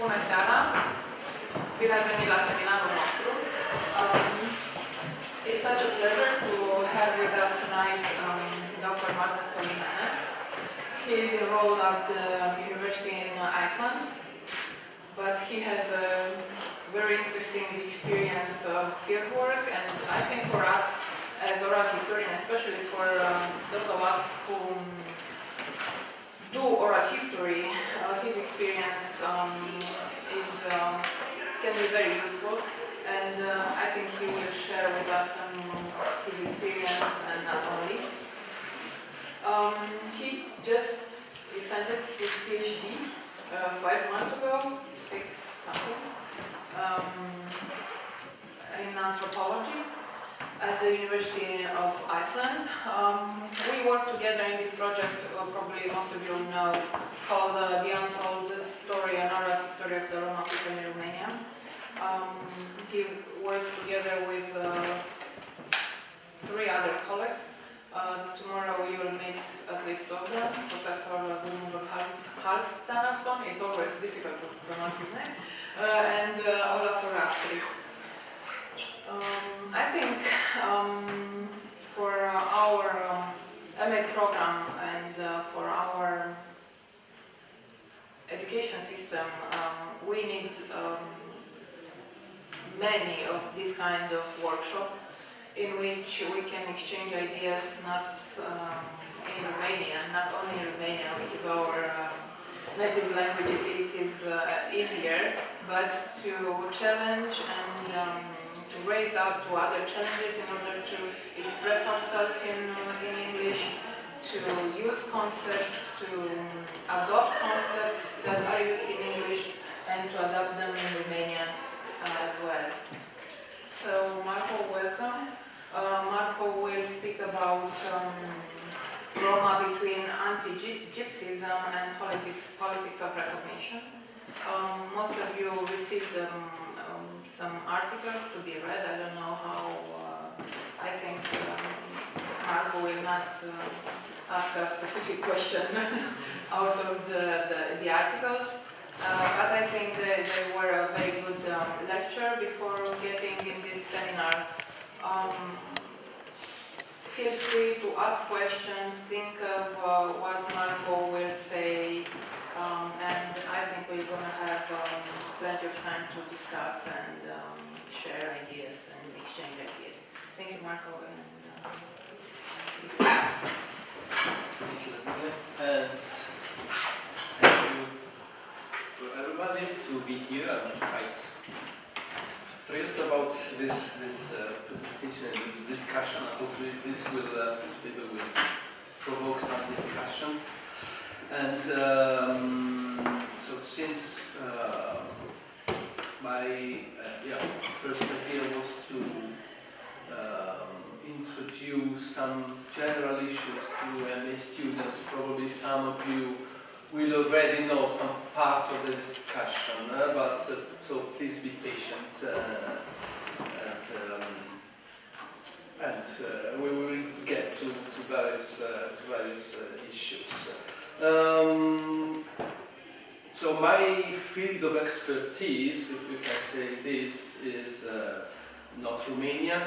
Bună seara! Bine ați venit la seminarul nostru. It's such a pleasure to have with us tonight Dr. Solimene. He is enrolled at the university in Iceland, but he has a very interesting experience of fieldwork, and I think for us as oral historian, especially for those of us who do oral history, his experience can be very useful, and I think he will share with us some his experience and not only. He just defended his Ph.D. 5 months ago, 6 something, in anthropology at the University of Iceland. We work together in this project, probably most of you know, called The Untold Story, an oral history of the Roma People in Romania. He works together with 3 other colleagues. Tomorrow you will meet at least of them, Professor Halfdanafson, it's always difficult to pronounce his name, and Olaf Rastri. I think for our MA program and for our education system, we need many of this kind of workshops in which we can exchange ideas not in Romania, not only in Romania, which is our native language, it is easier, but to challenge and to raise up to other challenges in order to express ourselves in English, to use concepts, to adopt concepts that are used in English, and to adapt them in Romanian as well. So Marco, welcome. Marco will speak about Roma between anti-Gypsyism and politics of recognition. Most of you received some articles to be read. I don't know how. I think Marco will not ask a specific question out of the articles. But I think they were a very good lecture before getting in this seminar. Feel free to ask questions, think of what Marco will say, and I think we're going to have plenty of time to discuss and share ideas and exchange ideas. Thank you, Marco. Thank you, and thank you to everybody to be here. I'm quite thrilled about this presentation and discussion. I hope this paper will provoke some discussions. And so since my first idea was to introduce some general issues to MA students, probably some of you will already know some parts of the discussion, but so please be patient, and we will get to various issues. So my field of expertise, if we can say this, is not Romania,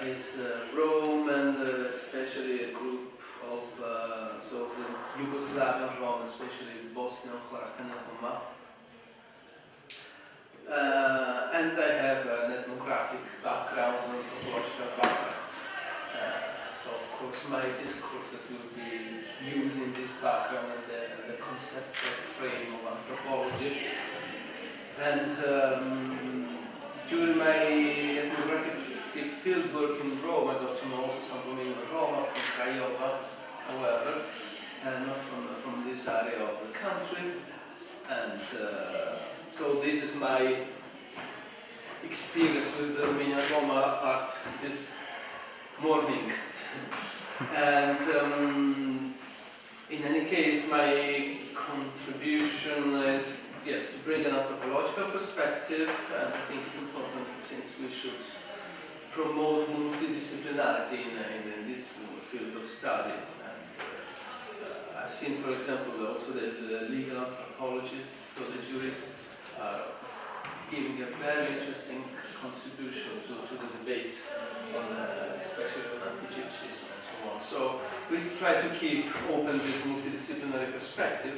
is Rome, and especially a group of so the Yugoslavian Roma, especially Bosnian, Croatian, and Roma. And I have an ethnographic background, an anthropological background. So of course my discourses will be using this background and the conceptual frame of anthropology. And during my ethnographic field work in Rome, I got to know also some Romanian Roma from Craiova, however, not from this area of the country. And so this is my experience with the Romanian Roma part this morning. And in any case, my contribution is, yes, to bring an anthropological perspective, and I think it's important since we should promote multidisciplinarity in this field of study. And I've seen, for example, also the legal anthropologists, so the jurists are giving a very interesting contribution to the debate on especially on anti-Gypsyism and so on. So we try to keep open this multidisciplinary perspective.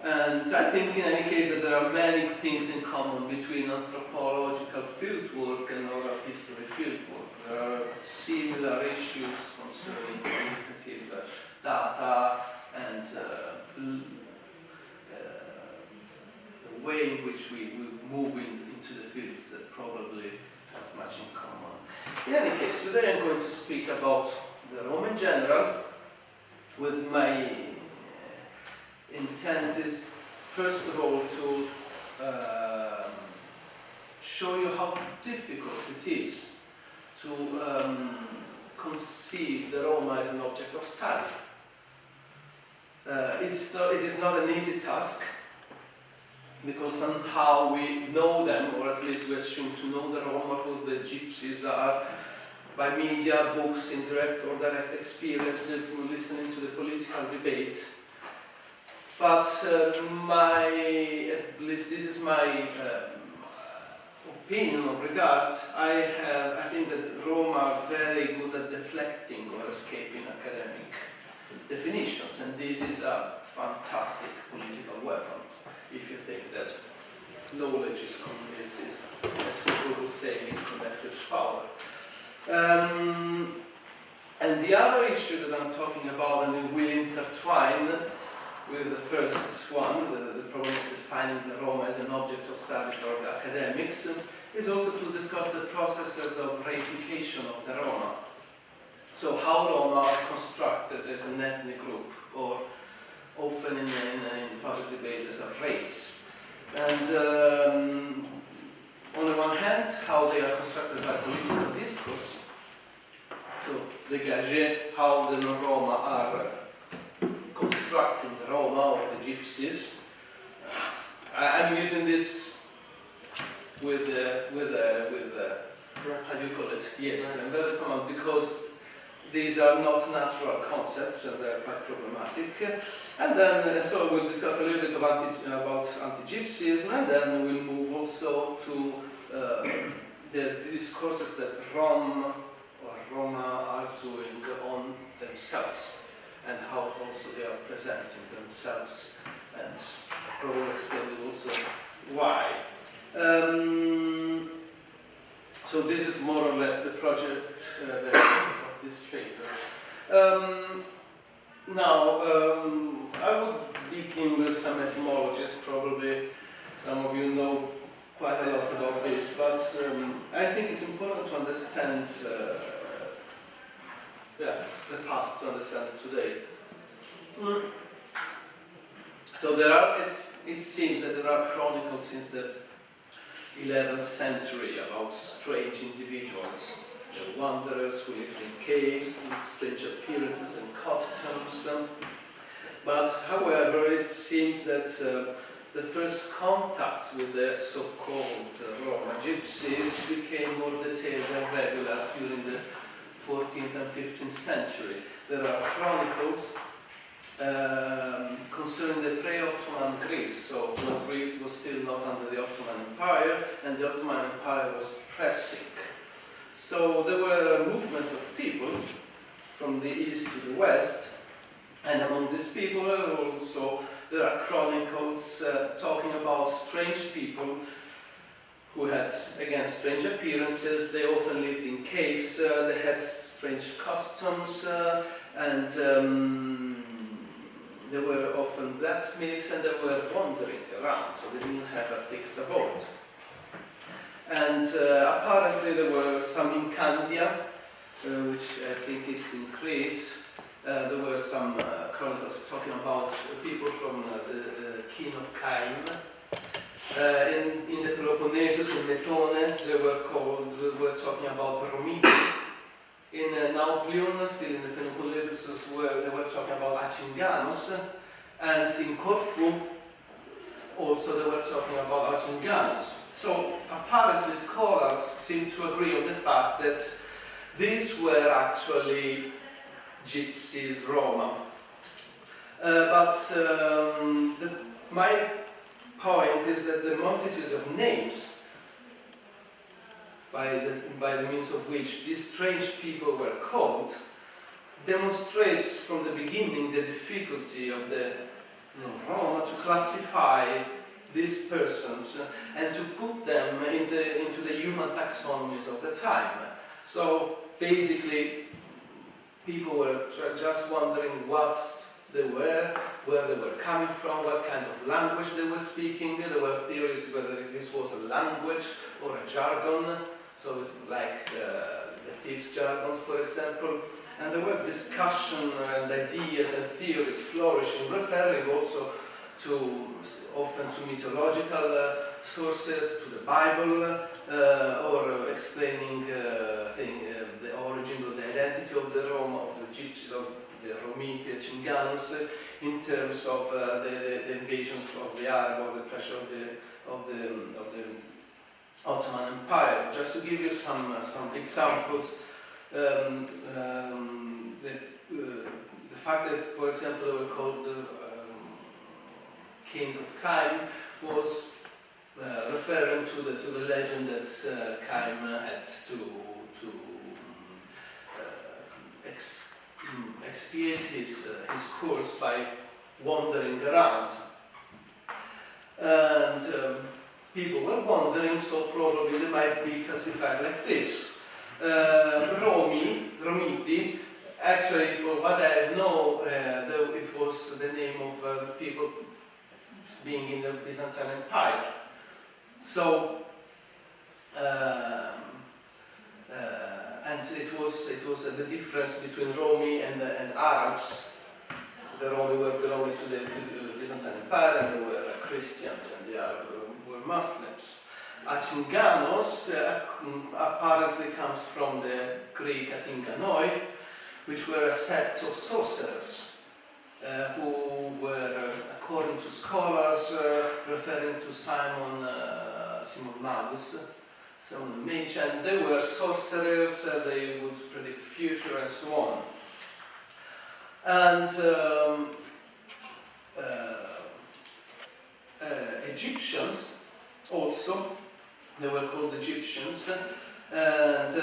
And I think in any case that there are many things in common between anthropological fieldwork and oral history fieldwork. There are similar issues concerning quantitative data and the way in which we move into the field that probably have much in common. In any case, today I'm going to speak about the Roma in general, with my intent is first of all to show you how difficult it is to conceive the Roma as an object of study. It is not an easy task, because somehow we know them, or at least we assume to know the Roma, who the Gypsies are, by media, books, indirect or direct experience, listening to the political debate. But at least this is my opinion or regard. I think that Roma are very good at deflecting or escaping academic definitions, and this is a fantastic political weapon if you think that knowledge is convinces, as people will say, is connected to power. And the other issue that I'm talking about, and it will intertwine with the first one, the problem of defining the Roma as an object of study for the academics, is also to discuss the processes of reification of the Roma. So how Roma are constructed as an ethnic group, or often in public debate as a race. And on the one hand, how they are constructed by political discourse. So, dégagé, how the Roma are constructing the Roma or the Gypsies. I'm using this with how do you call it? Yes, and very common, because these are not natural concepts and they're quite problematic. And then, so we'll discuss a little bit about anti-Gypsyism, and then we'll move also to the discourses that Roma are doing on themselves, and how also they are presenting themselves, and I will explain also why. So this is more or less the project of this paper. Now, I would begin with some etymologies. Probably some of you know quite a lot about this, but I think it's important to understand the past to understand today. So it seems that there are chronicles since the 11th century about strange individuals, the wanderers who lived in caves with strange appearances and costumes. But however, it seems that the first contacts with the so-called Roma Gypsies became more detailed and regular during the 14th and 15th century. There are chronicles concerning the pre-Ottoman Greece, so when Greece was still not under the Ottoman Empire, and the Ottoman Empire was pressing. So there were movements of people from the east to the west, and among these people also there are chronicles talking about strange people who had, again, strange appearances. They often lived in caves, they had strange costumes, and they were often blacksmiths, and they were wandering around, so they didn't have a fixed abode. And apparently there were some in Candia, which I think is in Crete. There were some chronicles talking about people from the king of Cain. In the Peloponnesus, in Metone, they were talking about Roma People. In Nauplion, still in the Peloponnesus, they were talking about Achinganos, and in Corfu, also they were talking about Achinganos. So apparently scholars seem to agree on the fact that these were actually Gypsies, Roma. But my point is that the multitude of names by the means of which these strange people were called demonstrates from the beginning the difficulty of the Roma to classify these persons and to put them into the human taxonomies of the time. So basically, people were just wondering what they were, where they were coming from, what kind of language they were speaking. There were theories whether this was a language or a jargon, so like the thieves' jargons, for example. And there were discussion and ideas and theories flourishing, referring also often to mythological sources, to the Bible, or explaining the origin or the identity of the Roma, of the Gypsies, of the Romiti, the Cinganos, in terms of the invasions of the Arab or the pressure of the Ottoman Empire. Just to give you some examples, the fact that, for example, they were called the kings of Caim was referring to the legend that Caim had to expiate his course by wandering around. And people were wandering, so probably they might be classified like this. Romiti, actually, for what I know, it was the name of people being in the Byzantine Empire. So, and it was the difference between Romi and Arabs. The Romi were belonging to the Byzantine Empire, and they were Christians, and the Arabs were Muslims. Atinganos apparently comes from the Greek Atinganoi, which were a sect of sorcerers who were, according to scholars, referring to Simon Magus, Simon the Mage, and they were sorcerers, they would predict the future and so on. And Egyptians also, they were called Egyptians, and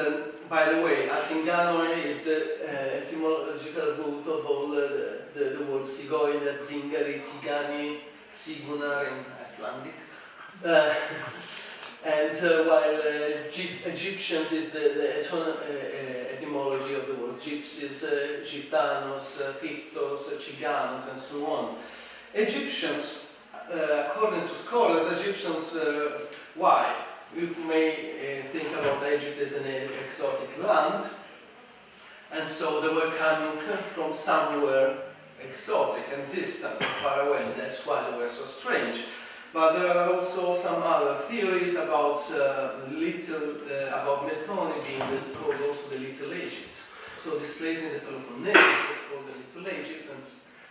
by the way, Atinganoi is the etymological root of all the words Sigoiner, Zingari, Tsigani, Sigunar in Icelandic. And while Egyptians is the etymology of the word Gypsies, Gitanos, Pictos, Chiganos, and so on. Egyptians, according to scholars, Egyptians, why? We may think about Egypt as an exotic land, and so they were coming from somewhere exotic and distant and far away, and that's why they were so strange. But there are also some other theories about about Methone being called also the Little Egypt. So this place in the Peloponnese was called the Little Egypt, and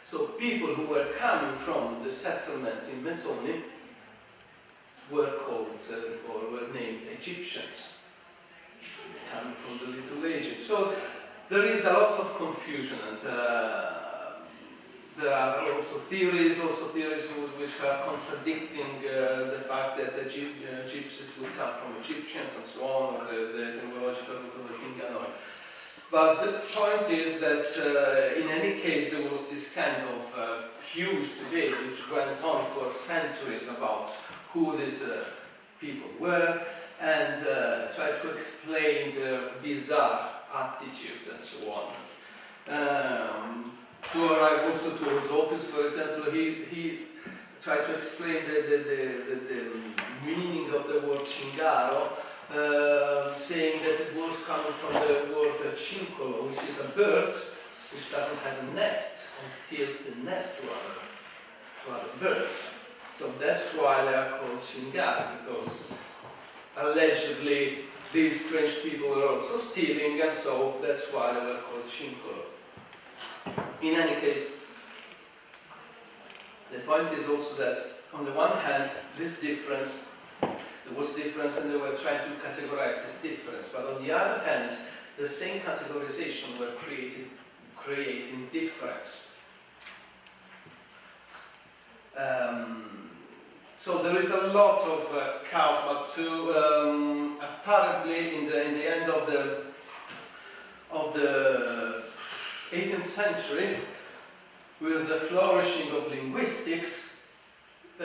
so people who were coming from the settlement in Methone were called or were named Egyptians, coming from the Little Egypt. So there is a lot of confusion, and there are also theories which are contradicting the fact that the Gypsies would come from Egyptians and so on, or the etymological root of the Tinganoi. But the point is that in any case there was this kind of huge debate which went on for centuries about who these people were, and tried to explain their bizarre attitude and so on. To arrive also to Rosopis, for example, he tried to explain the meaning of the word Cingaro, saying that it was coming from the word cincolo, which is a bird which doesn't have a nest and steals the nest to other birds. So that's why they are called Cingari, because allegedly these strange people were also stealing, and so that's why they were called cincolo. In any case, the point is also that on the one hand, this difference, there was difference and they were trying to categorize this difference, but on the other hand, the same categorization were creating difference. So there is a lot of chaos, but apparently in the end of the 18th century, with the flourishing of linguistics,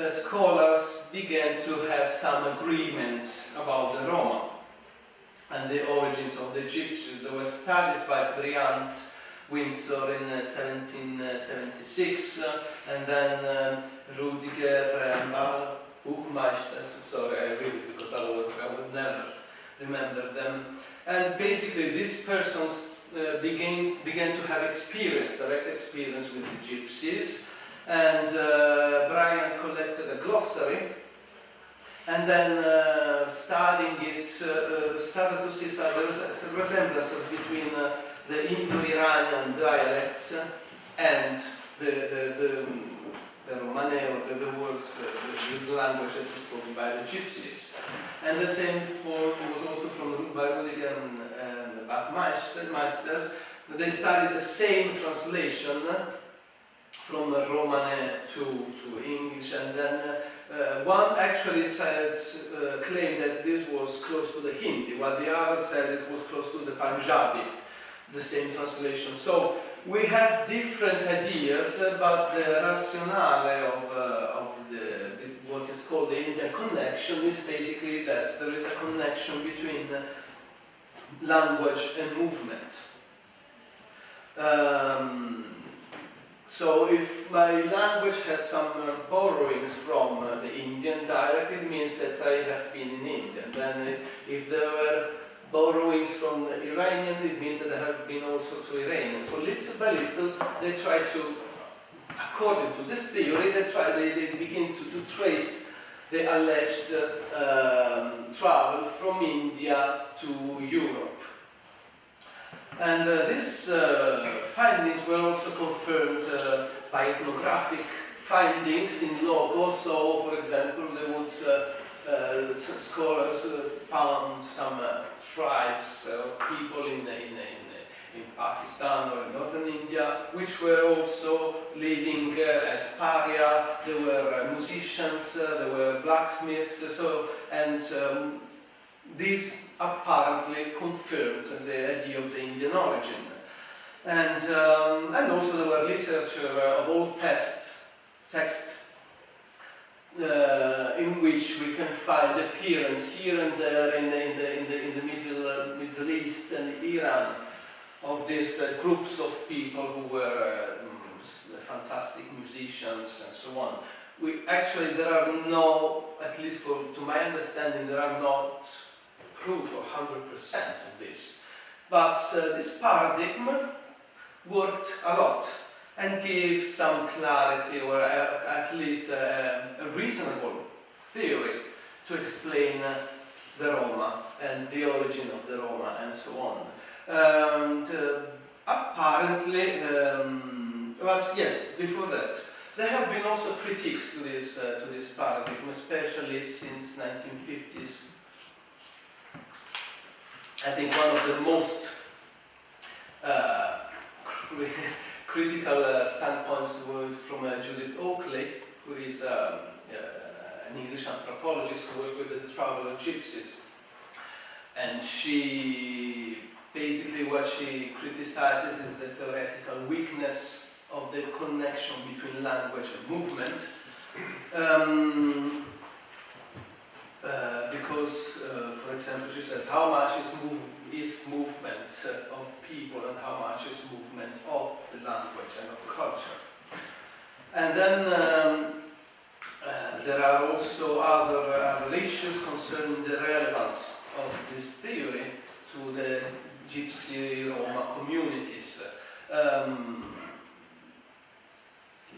scholars began to have some agreement about the Roma and the origins of the Gypsies. There were studies by Bryant Windsor in 1776, and then Rudiger and Buchmeister. Sorry, I read it because I would never remember them. And basically, these persons began to have direct experience with the Gypsies, and Bryant collected a glossary, and then studying it, started to see there was a resemblance between the Indo-Iranian dialects and the Romane, or the words, the language that was spoken by the Gypsies. And the same was also by Rudiger and Babeş-Bolyai. They studied the same translation from Romane to English, and then one actually claimed that this was close to the Hindi, while the other said it was close to the Punjabi, the same translation. So we have different ideas, but the rationale of what is called the Indian connection is basically that there is a connection between language and movement. So if my language has some borrowings from the Indian dialect, it means that I have been in India. Then if there were borrowings from the Iranian, it means that I have been also to Iranian. So little by little, they try to, according to this theory, they begin to trace the alleged travel from India to Europe. And these findings were also confirmed by ethnographic findings in locals. So, for example, there was scholars found some tribes, people in Pakistan or in northern India, which were also living as paria. There were musicians, there were blacksmiths, this apparently confirmed the idea of the Indian origin. And also there were literature of old texts in which we can find appearance here and there in the Middle East and Iran of these groups of people who were fantastic musicians and so on. There are no, at least to my understanding, there are not proof for 100% of this. But this paradigm worked a lot and gave some clarity, or at least a reasonable theory to explain the Roma and the origin of the Roma and so on. And apparently, but yes, before that, there have been also critiques to this paradigm, especially since 1950s. I think one of the most critical standpoints was from Judith Oakley, who is an English anthropologist who worked with the traveler gypsies. And she basically, what she criticizes is the theoretical weakness of the connection between language and movement. Because, for example, she says how much is movement of people and how much is movement of the language and of culture. And then there are also other issues concerning the relevance of this theory to the Gypsy Roma communities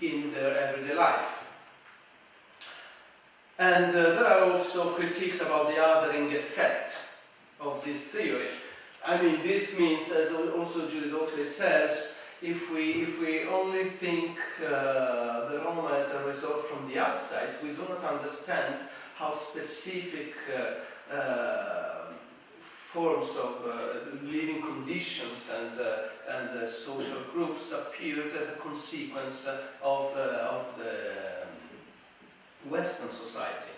in their everyday life. And there are also critiques about the othering effect of this theory. I mean, this means, as also Judith Oakley says, if we only think the Roma as a result from the outside, we do not understand how specific forms of living conditions and social groups appeared as a consequence of the Western society.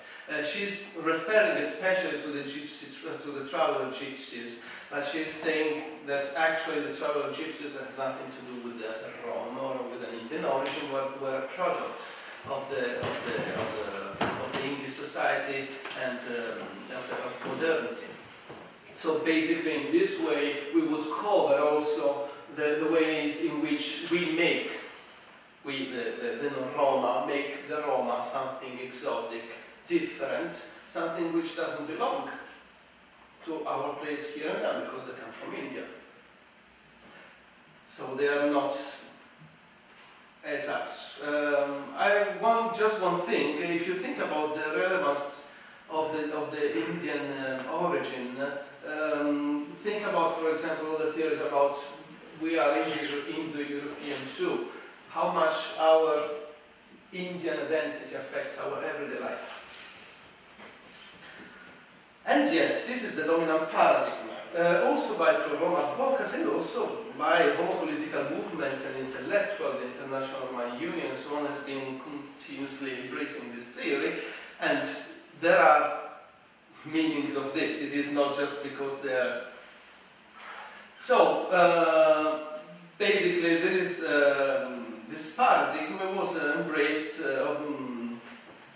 She's referring especially to the traveler gypsies, but she's saying that actually the traveler gypsies have nothing to do with the Roma or with an Indian origin, but were a product of the English society and of modernity. So basically, in this way, we would cover also the ways in which we make the Roma make the Roma something exotic, different, something which doesn't belong to our place here and there because they come from India. So they are not as us. Just one thing. If you think about the relevance of the Indian origin, think about, for example, the theories about we are Indo-European too. How much our Indian identity affects our everyday life. And yet, this is the dominant paradigm, also by Roma advocates and also by Roma political movements and intellectual, the International Roma Union and so on has been continuously embracing this theory, and there are meanings of this. It is not just because they are... So, basically, there is this paradigm was embraced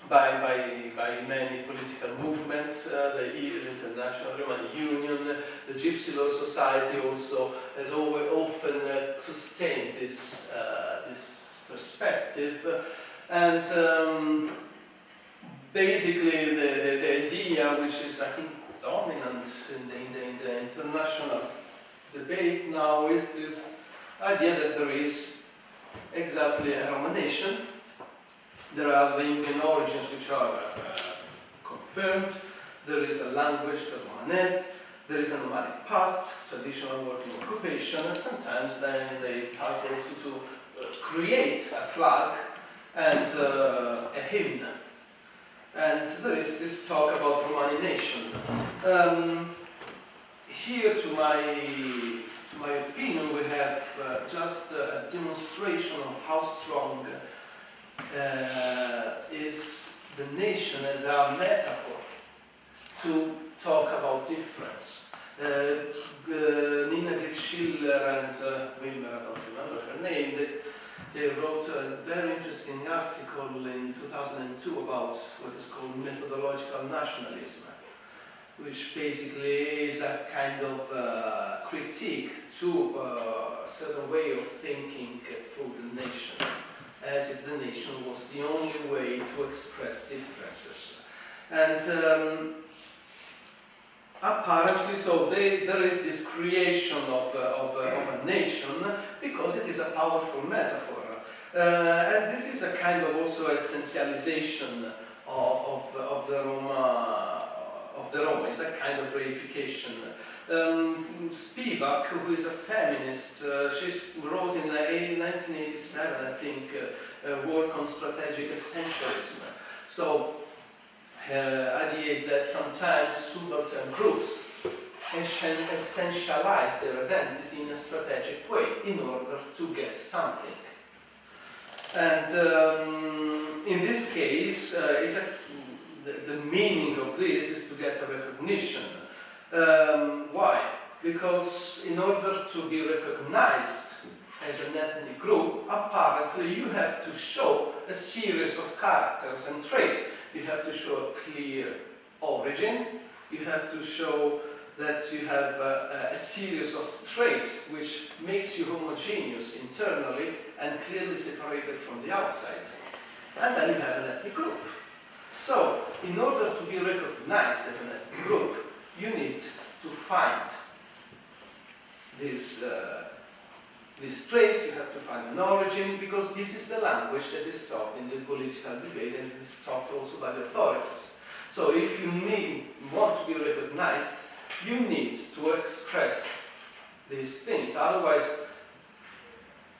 by many political movements, the International Roma Union, the Gypsy Law Society also has often sustained this perspective, and basically the idea which is, I think, dominant in the international debate now is this idea that there is exactly a Roma nation. There are the Indian origins which are confirmed. There is a language, the Romanes. There is a nomadic past, traditional working occupation, and sometimes then they pass also to create a flag and a hymn. And there is this talk about Romani nation. Here, to my opinion, we have just a demonstration of how strong is the nation as a metaphor to talk about difference. Nina Schiller and Wimmer, I don't remember her name, they wrote a very interesting article in 2002 about what is called methodological nationalism, which basically is a kind of critique to a certain way of thinking through the nation, as if the nation was the only way to express differences. And apparently, so there is this creation of a nation because it is a powerful metaphor. And it is a kind of also essentialization of the Roma. It's a kind of reification. Spivak, who is a feminist, she wrote in 1987, I think, a work on strategic essentialism. So her idea is that sometimes subaltern groups essentialize their identity in a strategic way in order to get something. And in this case, the meaning of this is to get a recognition. Why? Because in order to be recognized as an ethnic group, apparently you have to show a series of characters and traits. You have to show a clear origin, you have to show that you have a series of traits which makes you homogeneous internally and clearly separated from the outside. And then you have an ethnic group. So, in order to be recognized as an ethnic group, you need to find these traits, you have to find an origin, because this is the language that is taught in the political debate and it is taught also by the authorities. So if you want to be recognized, you need to express these things, otherwise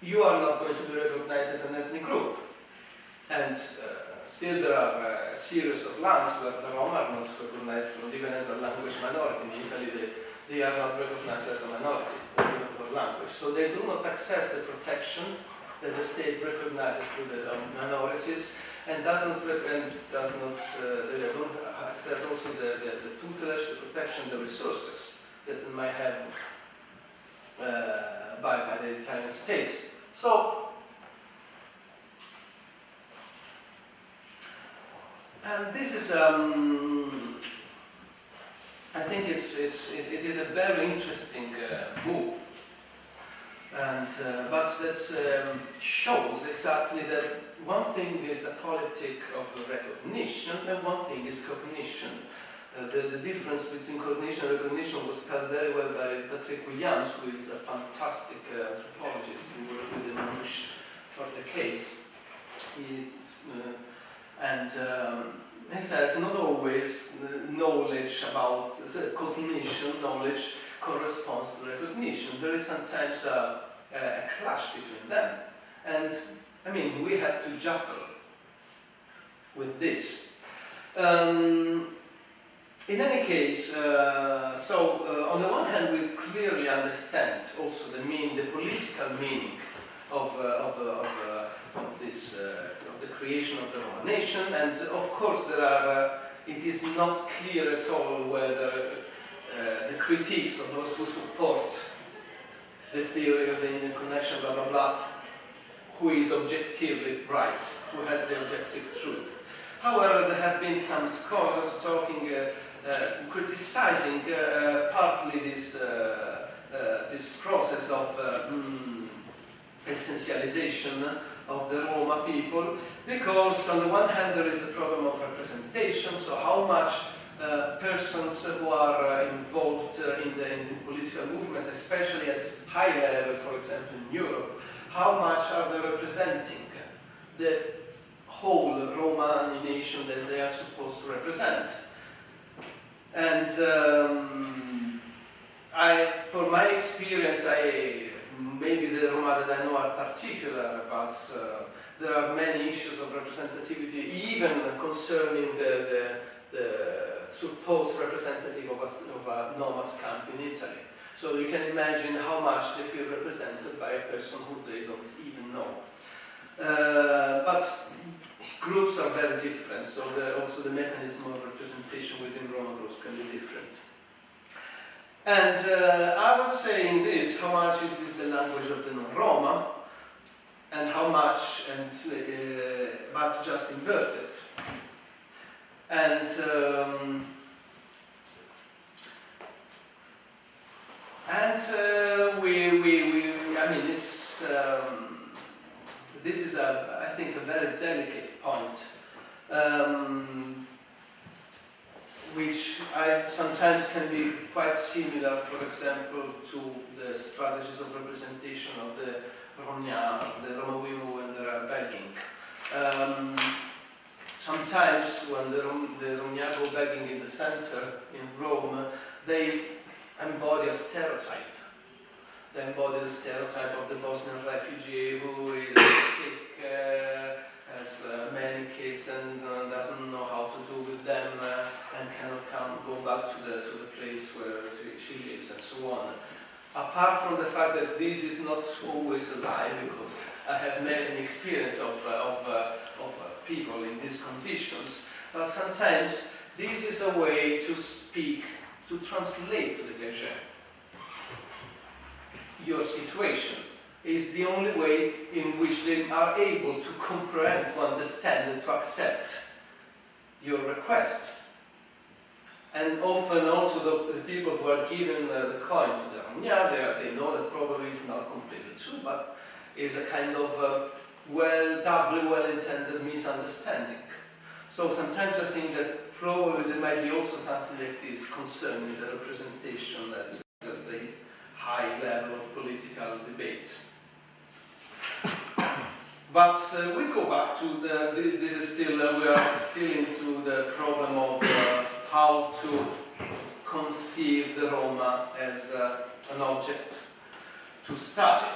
you are not going to be recognized as an ethnic group. And still there are a series of lands where the Roma are not recognized even as a language minority. In Italy they are not recognized as a minority, even for language. So they do not access the protection that the state recognizes to the minorities. and does not access also the tutelage, the protection, the resources that we might have by the Italian state. So, and this is, I think it is a very interesting move, and but that shows exactly that one thing is the politic of recognition, and one thing is cognition. The difference between cognition and recognition was spelled very well by Patrick Williams, who is a fantastic anthropologist who worked with the Bush for decades. He says not always knowledge about cognition, knowledge corresponds to recognition. There is sometimes a clash between them. And I mean, we have to juggle with this. In any case, on the one hand, we clearly understand also the political meaning of the creation of the Roma nation, and of course it is not clear at all whether the critiques of those who support the theory of the interconnection, blah blah blah, who is objectively right, who has the objective truth. However, there have been some scholars talking, criticizing partly this process of essentialization of the Roma people, because on the one hand there is a problem of representation, so how much persons who are involved in political movements, especially at high level, for example in Europe, how much are they representing the whole Roma nation that they are supposed to represent. And for my experience, maybe the Roma that I know are particular, but there are many issues of representativity, even concerning the supposed representative of a nomads camp in Italy. So you can imagine how much they feel represented by a person who they don't even know. But groups are very different, so also the mechanism of representation within Roma groups can be different. And I was saying this, how much is this the language of the non-Roma, and how much, but just inverted. And I mean, this is I think a very delicate point, which sometimes can be quite similar, for example, to the strategies of representation of the Roma People when they are begging. Sometimes when the Roma go begging in the center in Rome, they embody a stereotype. They embody the stereotype of the Bosnian refugee who is sick, has many kids and doesn't know how to do with them and cannot go back to the place where she lives and so on. Apart from the fact that this is not always a lie, because I have made an experience of people in these conditions, but sometimes this is a way to speak, to translate to the Gagé. Your situation is the only way in which they are able to comprehend, to understand and to accept your request. And often also the people who are given the coin to the Roma, they know that probably it's not completely true, but is a kind of doubly well-intended misunderstanding. So sometimes I think that probably there might be also something like this concerning the representation that's at the high level of political debate. But we go back to this is still, we are still into the problem of how to conceive the Roma as an object to study.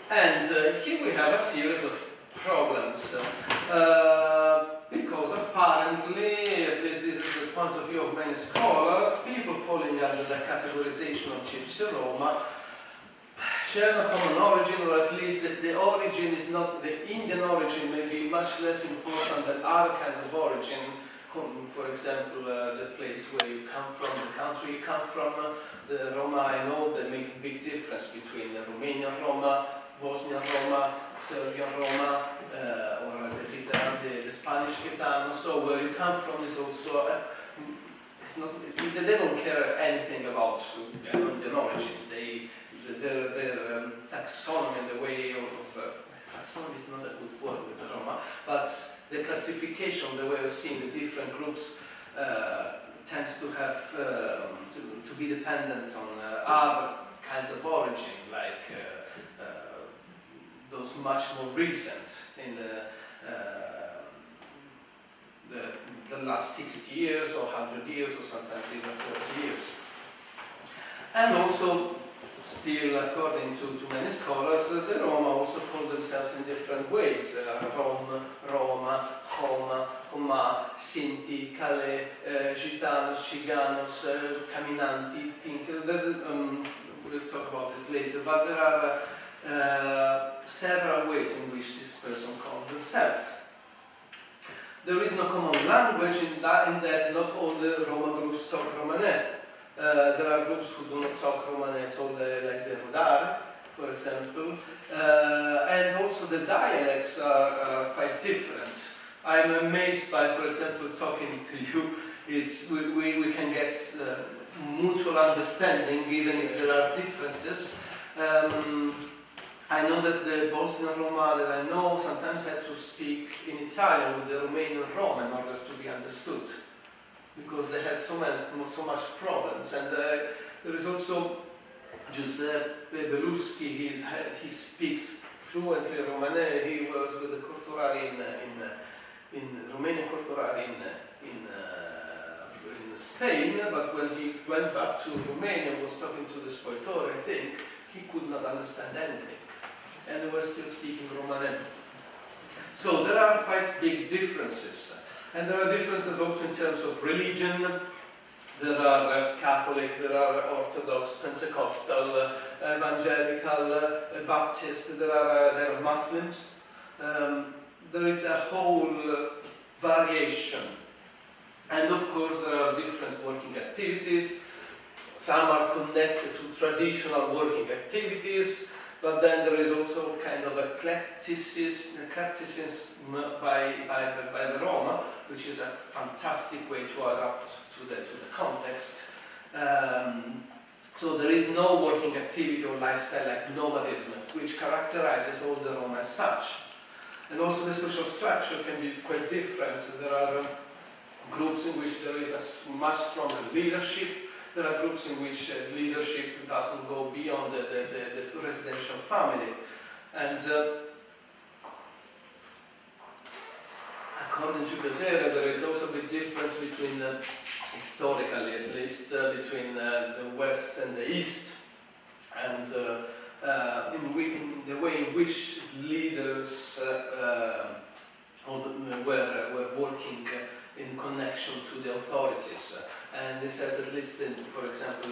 And here we have a series of problems, because apparently, at least this is the point of view of many scholars, people falling under the categorization of Gypsy Roma share no common origin, or at least that the origin is not, the Indian origin may be much less important than other kinds of origin. For example, the place where you come from, the country you come from. The Roma, I know, they make a big difference between the Romanian Roma, Bosnian Roma, Serbian Roma, or the Spanish Gitano. So where you come from is also, it's not, they don't care anything about Indian origin. Their taxonomy, the way of taxonomy is not a good word with the Roma, but the classification, the way of seeing the different groups tends to have to be dependent on other kinds of origin, like those much more recent in the last 60 years or 100 years or sometimes even 40 years. And also, still according to many scholars, the Roma also call themselves in different ways. There are Rom, Roma, Homa, Homa, Sinti, Calais, Gitanos, Ciganos, Caminanti, we'll talk about this later, but there are several ways in which this person calls themselves. There is no common language in that not all the Roma groups talk Romane. There are groups who do not talk Romane at all, like the Rudar, for example, and also the dialects are quite different. I'm amazed by, for example, talking to you, is we can get mutual understanding even if there are differences. I know that the Bosnian Roma that I know sometimes had to speak in Italian with the Romanian Roma in order to be understood, because they had so much problems. And there is also Giuseppe Beluschi. He speaks fluently Romane. He was with the Cortorari in Romanian Cortorari in Spain, but when he went back to Romania and was talking to the Spoitore, I think, he could not understand anything. And they were still speaking Romane. So there are quite big differences. And there are differences also in terms of religion. There are Catholic, there are Orthodox, Pentecostal, Evangelical, Baptist, there are Muslims. There is a whole variation. And of course there are different working activities. Some are connected to traditional working activities, but then there is also kind of eclecticism by the Roma, which is a fantastic way to adapt to the context. So there is no working activity or lifestyle like nomadism, which characterizes all the Roma as such. And also the social structure can be quite different. There are groups in which there is a much stronger leadership. There are groups in which leadership doesn't go beyond the residential family. And according to Casera, there is also a big difference between, historically at least, between the West and the East. And in the way in which leaders were working in connection to the authorities. And this has at least, for example,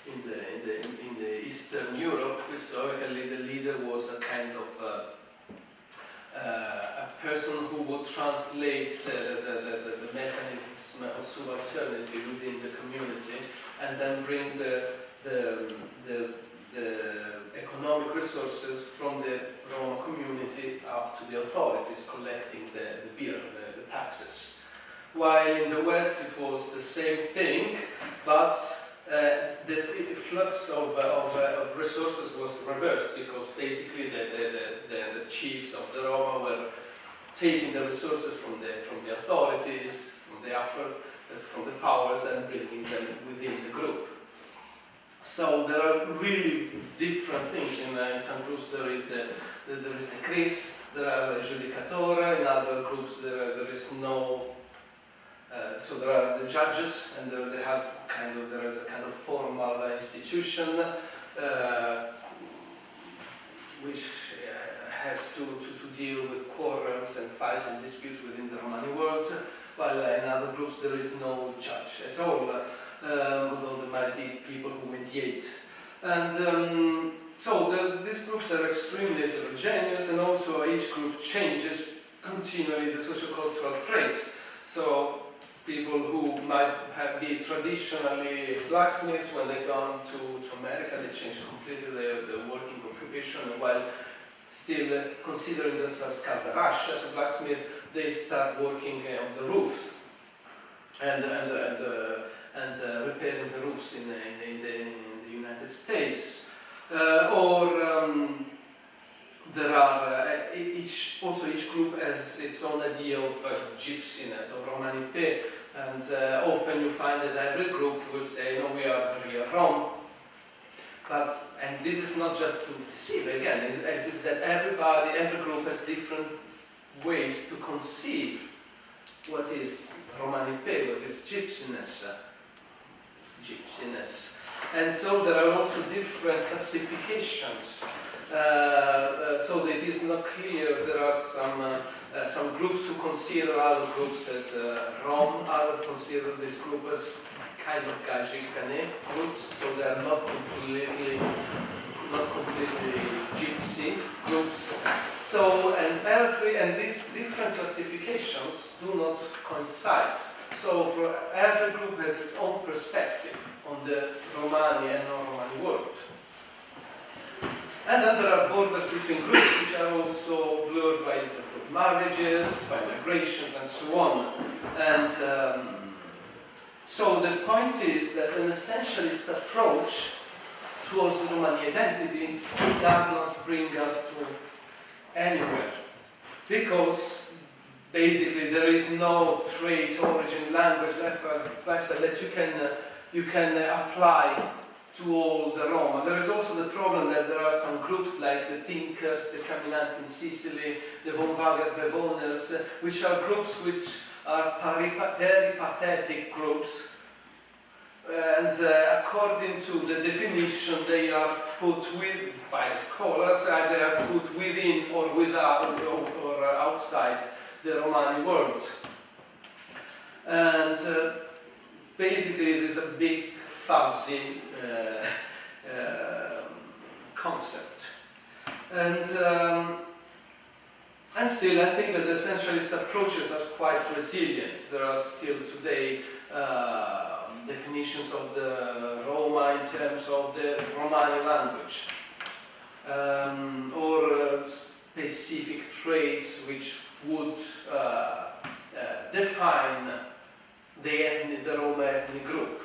in the Eastern Europe, historically the leader was a kind of a person who would translate the mechanism of subalternity within the community, and then bring the economic resources from the Roma community up to the authorities, collecting the beer, the taxes. While in the West it was the same thing, but the flux of resources was reversed, because basically the chiefs of the Roma were taking the resources from the authorities, from the powers, and bringing them within the group. So there are really different things. In some groups there is the Cris, there are the Judicatora. In other groups there is no. So there are the judges, and there is a kind of formal institution which has to deal with quarrels and fights and disputes within the Romani world, while in other groups there is no judge at all, although there might be people who mediate. And so these groups are extremely heterogeneous, and also each group changes continually the sociocultural traits. So people who might be traditionally blacksmiths, when they come to America, they change completely their working occupation, while still considering themselves Kardarash as a blacksmith, they start working on the roofs and repairing the roofs in the United States. There are each group has its own idea of gypsiness or Roma People, and often you find that every group will say, no, we are the real Rome. And this is not just to deceive, again, it's that every group has different ways to conceive what is Roma People, what is gypsiness. And so there are also different classifications. So that it is not clear. There are some groups who consider other groups as Rom, others consider this group as kind of Gajikane groups, so they are not completely gypsy groups. So and these different classifications do not coincide. So for every group has its own perspective on the Romani and non-Romani world. And then there are borders between groups which are also blurred by intergroup marriages, by migrations, and so on. And so the point is that an essentialist approach towards the Romani identity does not bring us to anywhere, because basically there is no trait, origin, language, lifestyle that you can apply to all the Roma. There is also the problem that there are some groups like the Tinkers, the Caminanti in Sicily, the Von Wager Bewoners, which are groups which are peripathetic groups. And according to the definition, they are put by the scholars, they are put within or without or outside the Romani world. And basically it is a big fuzzy concept. And still I think that the essentialist approaches are quite resilient. There are still today definitions of the Roma in terms of the Romani language, or specific traits which would define the Roma ethnic group.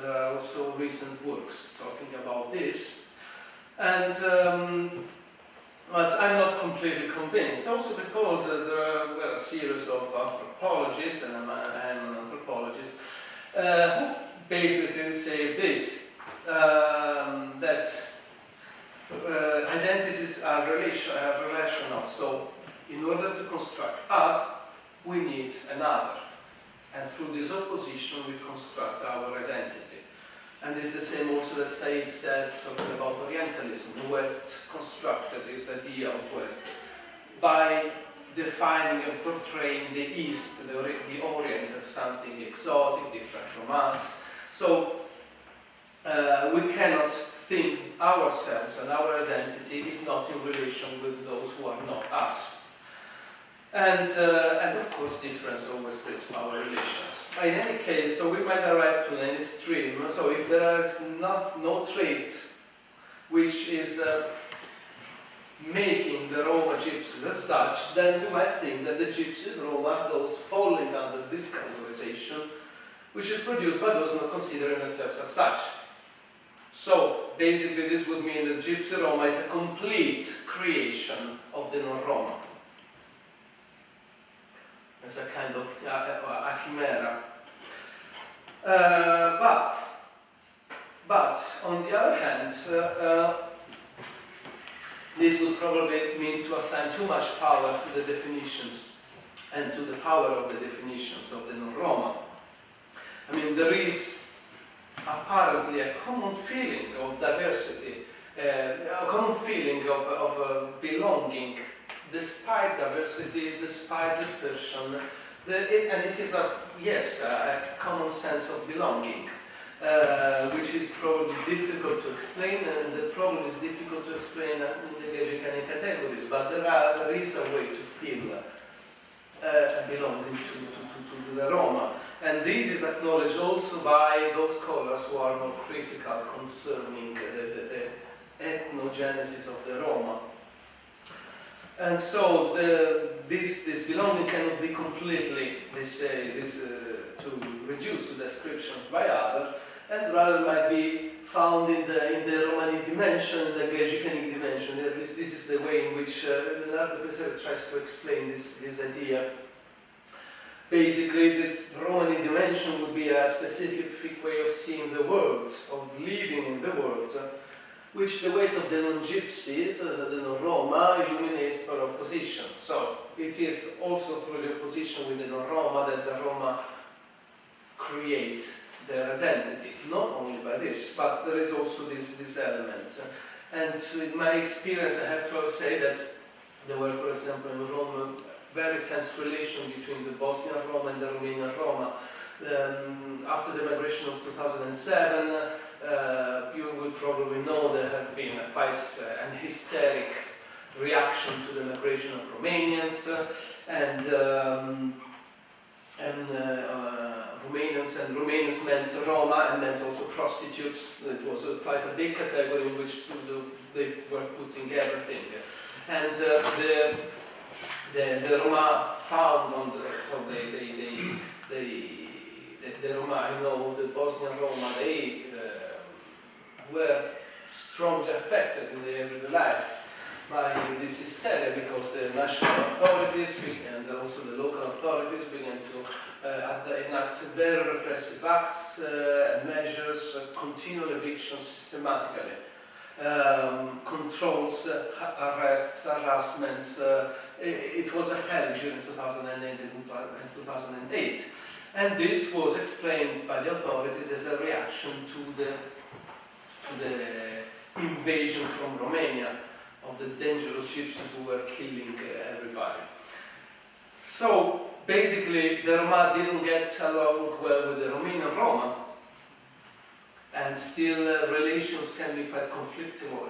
There are also recent works talking about this, and but I'm not completely convinced. Also because there are a series of anthropologists, and I'm an anthropologist, who basically say this, that identities are relational. So in order to construct us, we need another. And through this opposition, we construct our identity. And it's the same also that Said said, talking about Orientalism. The West constructed its idea of West by defining and portraying the East, the Orient, as something exotic, different from us. So we cannot think ourselves and our identity if not in relation with those who are not us. And of course, difference always brings power relations. In any case, so we might arrive to an extreme. So if there is no trait which is making the Roma gypsies as such, then we might think that the gypsies, Roma, are those falling under this categorization, which is produced by those not considering themselves as such. So basically, this would mean that Gypsy Roma is a complete creation of the non-Roma. It's a kind of a chimera. But on the other hand, this would probably mean to assign too much power to the definitions and to the power of the definitions of the non-Roma. I mean, there is apparently a common feeling of diversity, a common feeling of belonging, despite diversity, despite dispersion, and it is a common sense of belonging. which is probably difficult to explain, and the problem is difficult to explain in the Gajekani categories, but there is a way to feel belonging to the Roma. And this is acknowledged also by those scholars who are more critical concerning the ethnogenesis of the Roma. And so this belonging cannot be completely to reduce to description by others, and rather might be found in the Romani dimension, the Gajekani dimension. At least this is the way in which the professor tries to explain this idea. Basically, this Romani dimension would be a specific way of seeing the world, of living in the world, which the ways of the non-Gypsies, the non-Roma, illuminates per opposition. So it is also through the opposition with the non-Roma that the Roma create their identity. Not only by this, but there is also this element. And in my experience, I have to say that there were, for example, in Rome, very tense relation between the Bosnian Roma and the Romanian Roma. After the migration of 2007, you will probably know there have been quite an hysteric reaction to the migration of Romanians, and Romanians meant Roma and meant also prostitutes. It was quite a big category in which they were putting everything. And the Roma found on the Roma, you know, the Bosnian Roma, they were strongly affected in their everyday life by this hysteria, because the national authorities and also the local authorities began to enact very repressive acts and measures, continual evictions systematically, controls, arrests, harassments. It was a hell during 2008 and 2008. And this was explained by the authorities as a reaction to the invasion from Romania of the dangerous gypsies who were killing everybody. So basically the Roma didn't get along well with the Romanian Roma, and still relations can be quite conflictual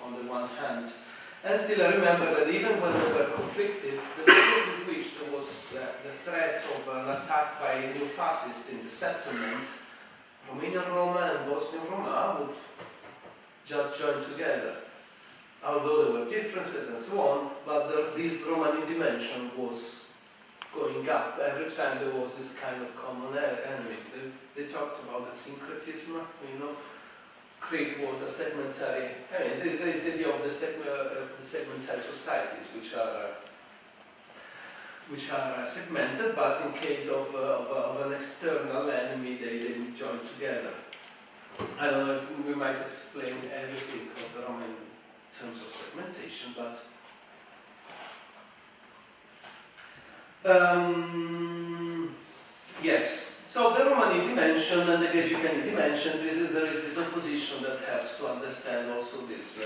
on the one hand. And still I remember that even when they were conflicted, the point in which there was the threat of an attack by new fascists in the settlement, Romanian Roma and Bosnian Roma would just join together. Although there were differences and so on, but this Romani dimension was going up. Every time there was this kind of common enemy. They talked about the syncretism, you know. Crete was a segmentary, there is the idea of the segmentary societies, which are segmented, but in case of an external enemy, they join together. I don't know if we might explain everything of the Roma in terms of segmentation, but yes. So the Romani dimension and the Gajekani dimension, there is this opposition that helps to understand also this,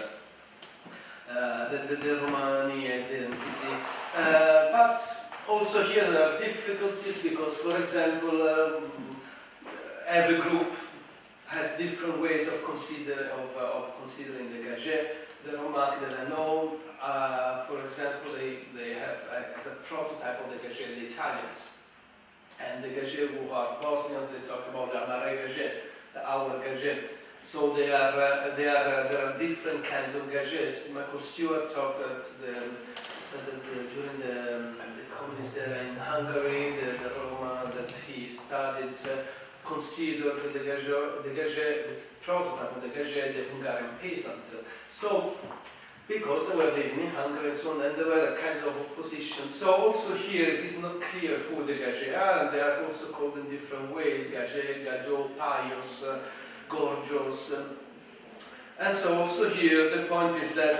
the Romani identity. But also here there are difficulties because, for example, every group has different ways of considering the Gaje. The Roma that I know, for example, they have as a prototype of the Gaje the Italians. And the Gaje who are Bosnians, they talk about the Amare Gaje, the our Gaje. So there are different kinds of Gajes. Michael Stewart talked that during the communist era in Hungary, the Roma that he studied considered the Gaje, the prototype of the Gaje, the Hungarian peasant. So, because they were living in Hungary and so on, and there were a kind of opposition. So also here it is not clear who the Gaje are, and they are also called in different ways, Gaje, Gajo, Paios, Gorgios. And so also here the point is that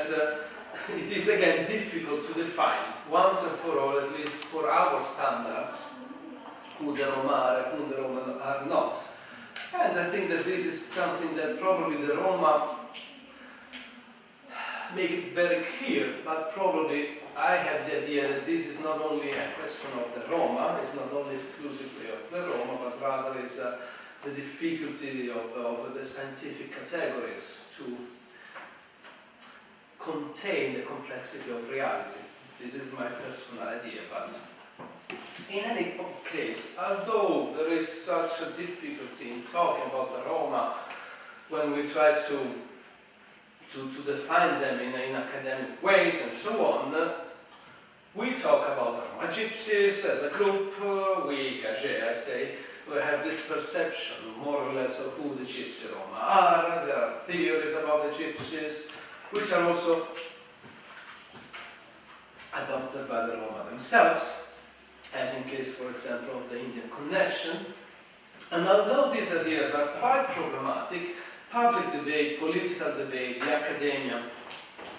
it is again difficult to define, once and for all, at least for our standards, who the Roma are and who the Roma are not. And I think that this is something that probably the Roma make it very clear, but probably I have the idea that this is not only a question of the Roma, it's not only exclusively of the Roma, but rather is the difficulty of the scientific categories to contain the complexity of reality. This is my personal idea, but in any case, although there is such a difficulty in talking about the Roma when we try to define them in academic ways and so on, we talk about the Roma Gypsies as a group, we have this perception more or less of who the Gypsy Roma are. There are theories about the Gypsies, which are also adopted by the Roma themselves, as in case, for example, of the Indian connection. And although these ideas are quite problematic, public debate, political debate, the academia,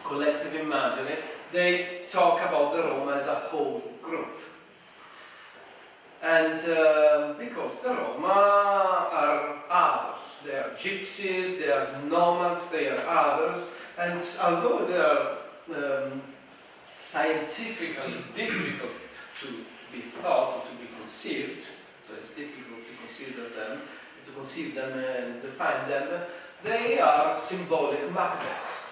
collective imaginary, they talk about the Roma as a whole group. And because the Roma are others, they are gypsies, they are nomads, they are others, and although they are scientifically difficult to be thought or to be conceived, so it's difficult to conceive them and define them, they are symbolic magnets.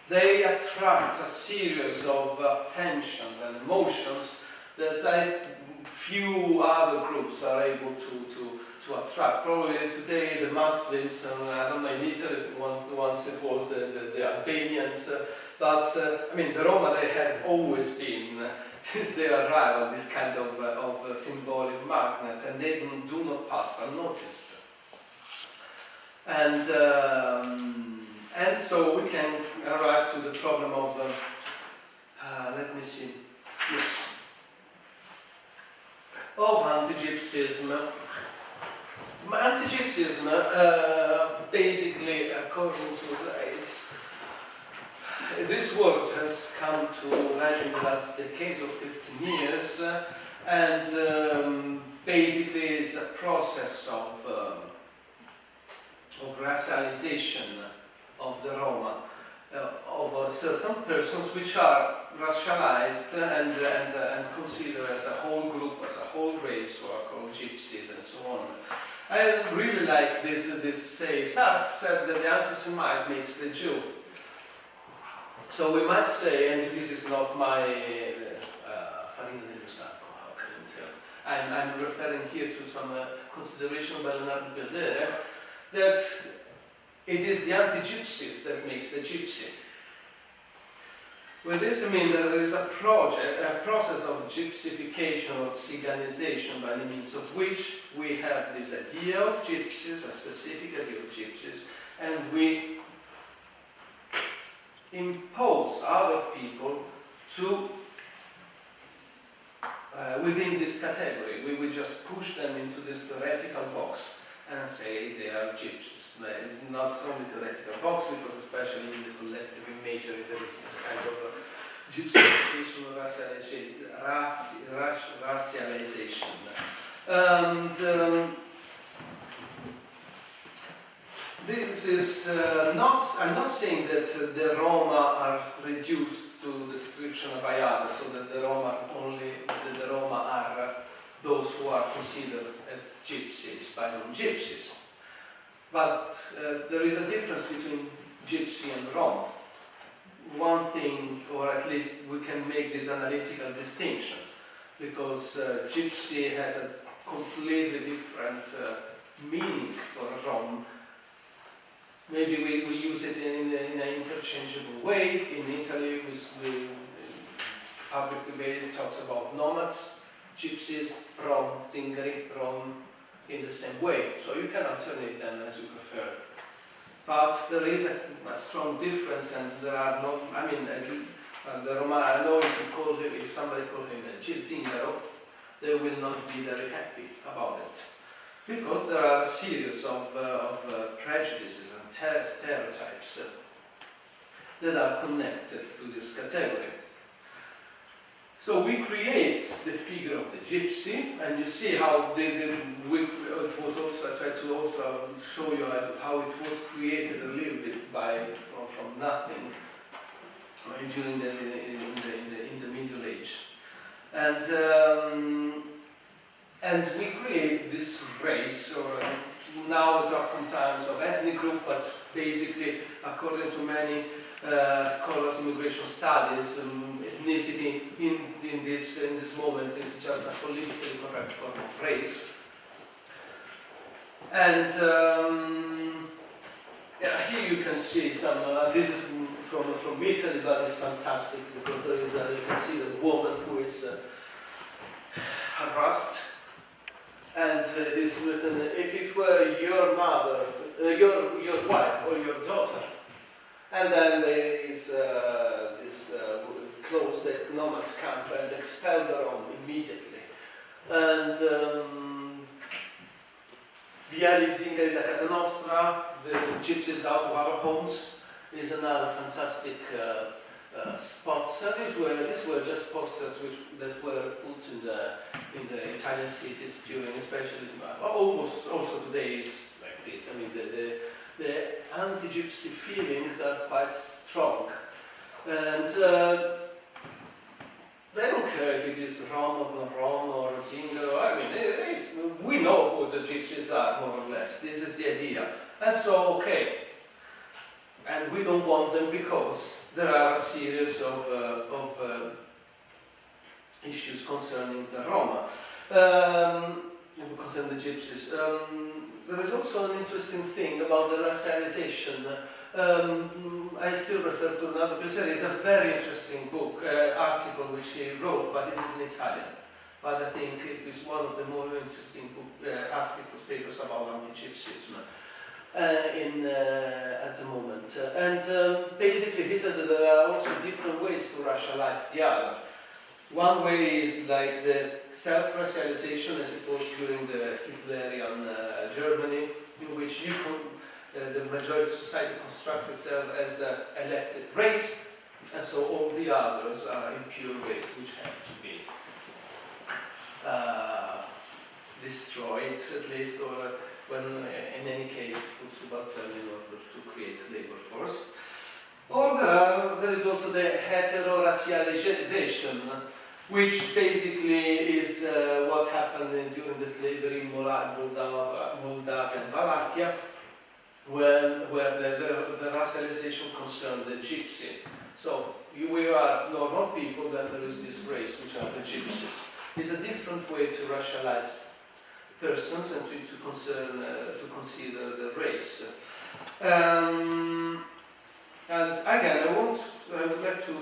They attract a series of tensions and emotions that few other groups are able to attract. Probably today the Muslims, and I don't know, in Italy once it was the Albanians, but I mean the Roma, they have always been, since they arrived, this kind of symbolic magnets, and they do not pass unnoticed. And so we can arrive to the problem of, let me see, yes, of anti-Gypsyism. Anti-Gypsyism, basically, according to this word has come to light in the last decades of 15 years, and basically is a process of racialization of the Roma, of certain persons which are racialized and considered as a whole group, as a whole race, who are called gypsies and so on. I really like this say, Sartre said that the anti-Semite makes the Jew. So we might say, and this is not my farina dello sacco, how can you tell? I'm referring here to some consideration by Leonardo Pesere, that it is the anti-Gypsies that makes the Gypsy. With this I mean that there is a process of gypsification or Tsiganization, by the means of which we have this idea of Gypsies, a specific idea of Gypsies, and we impose other people to within this category. We just push them into this theoretical box and say they are Gypsies. It's not only theoretical box, because especially in the collective imagery there is this kind of gypsification or racialization. And this is I'm not saying that the Roma are reduced to description by others, so that the Roma are those who are considered as gypsies by non-gypsies. But there is a difference between gypsy and Roma. One thing, or at least we can make this analytical distinction, because gypsy has a completely different meaning for Rom. Maybe we use it in an interchangeable way. In Italy, public debate talks about nomads, gypsies, Rom, Zingari, Rom, in the same way. So you can alternate them as you prefer. But there is a strong difference, and there are no, I mean, the Roma, I know if somebody called him a Zingaro, they will not be very happy about it. Because there are a series of prejudices and stereotypes that are connected to this category. So we create the figure of the gypsy, and you see how it was also, I tried to also show you how it was created a little bit from nothing during in the Middle Age. And And we create this race, or now we talk sometimes of ethnic group, but basically, according to many scholars of immigration studies, ethnicity in this moment is just a politically correct form of race. And yeah, here you can see some. This is from Italy, but it's fantastic because there is you can see the woman who is harassed. And it is written, if it were your mother, your wife or your daughter. And then there is this closed the nomads camp and expelled her on immediately. And Via di Zingari da Casa Nostra, the gypsies out of our homes, is another fantastic spot. So these were just posters that were put in the Italian cities during, especially almost also today is like this. I mean the anti-gypsy feelings are quite strong, and they don't care if it is Roma or not Roma or Zingaro. I mean, we know who the gypsies are more or less. This is the idea, and so okay. And we don't want them because there are a series of issues concerning the Roma, concerning the gypsies. There is also an interesting thing about the racialization. I still refer to another person. It's a very interesting book, article which he wrote, but it is in Italian. But I think it is one of the more interesting articles, papers about anti-Gypsyism. At the moment. Basically he says that there are also different ways to racialize the other. One way is like the self-racialization, I suppose, during the Hitlerian Germany, in which the majority of society constructs itself as the elected race, and so all the others are impure race, which have to be destroyed, at least, or when in any case put subaltern in order to create labor force. Or there is also the hetero-racialization, which basically is what happened during the slavery in Moldavia and Wallachia, where the racialization concerned the gypsy. So we are normal people, then there is this race, which are the gypsies. It's a different way to racialize persons and to consider the race. And again, I would like to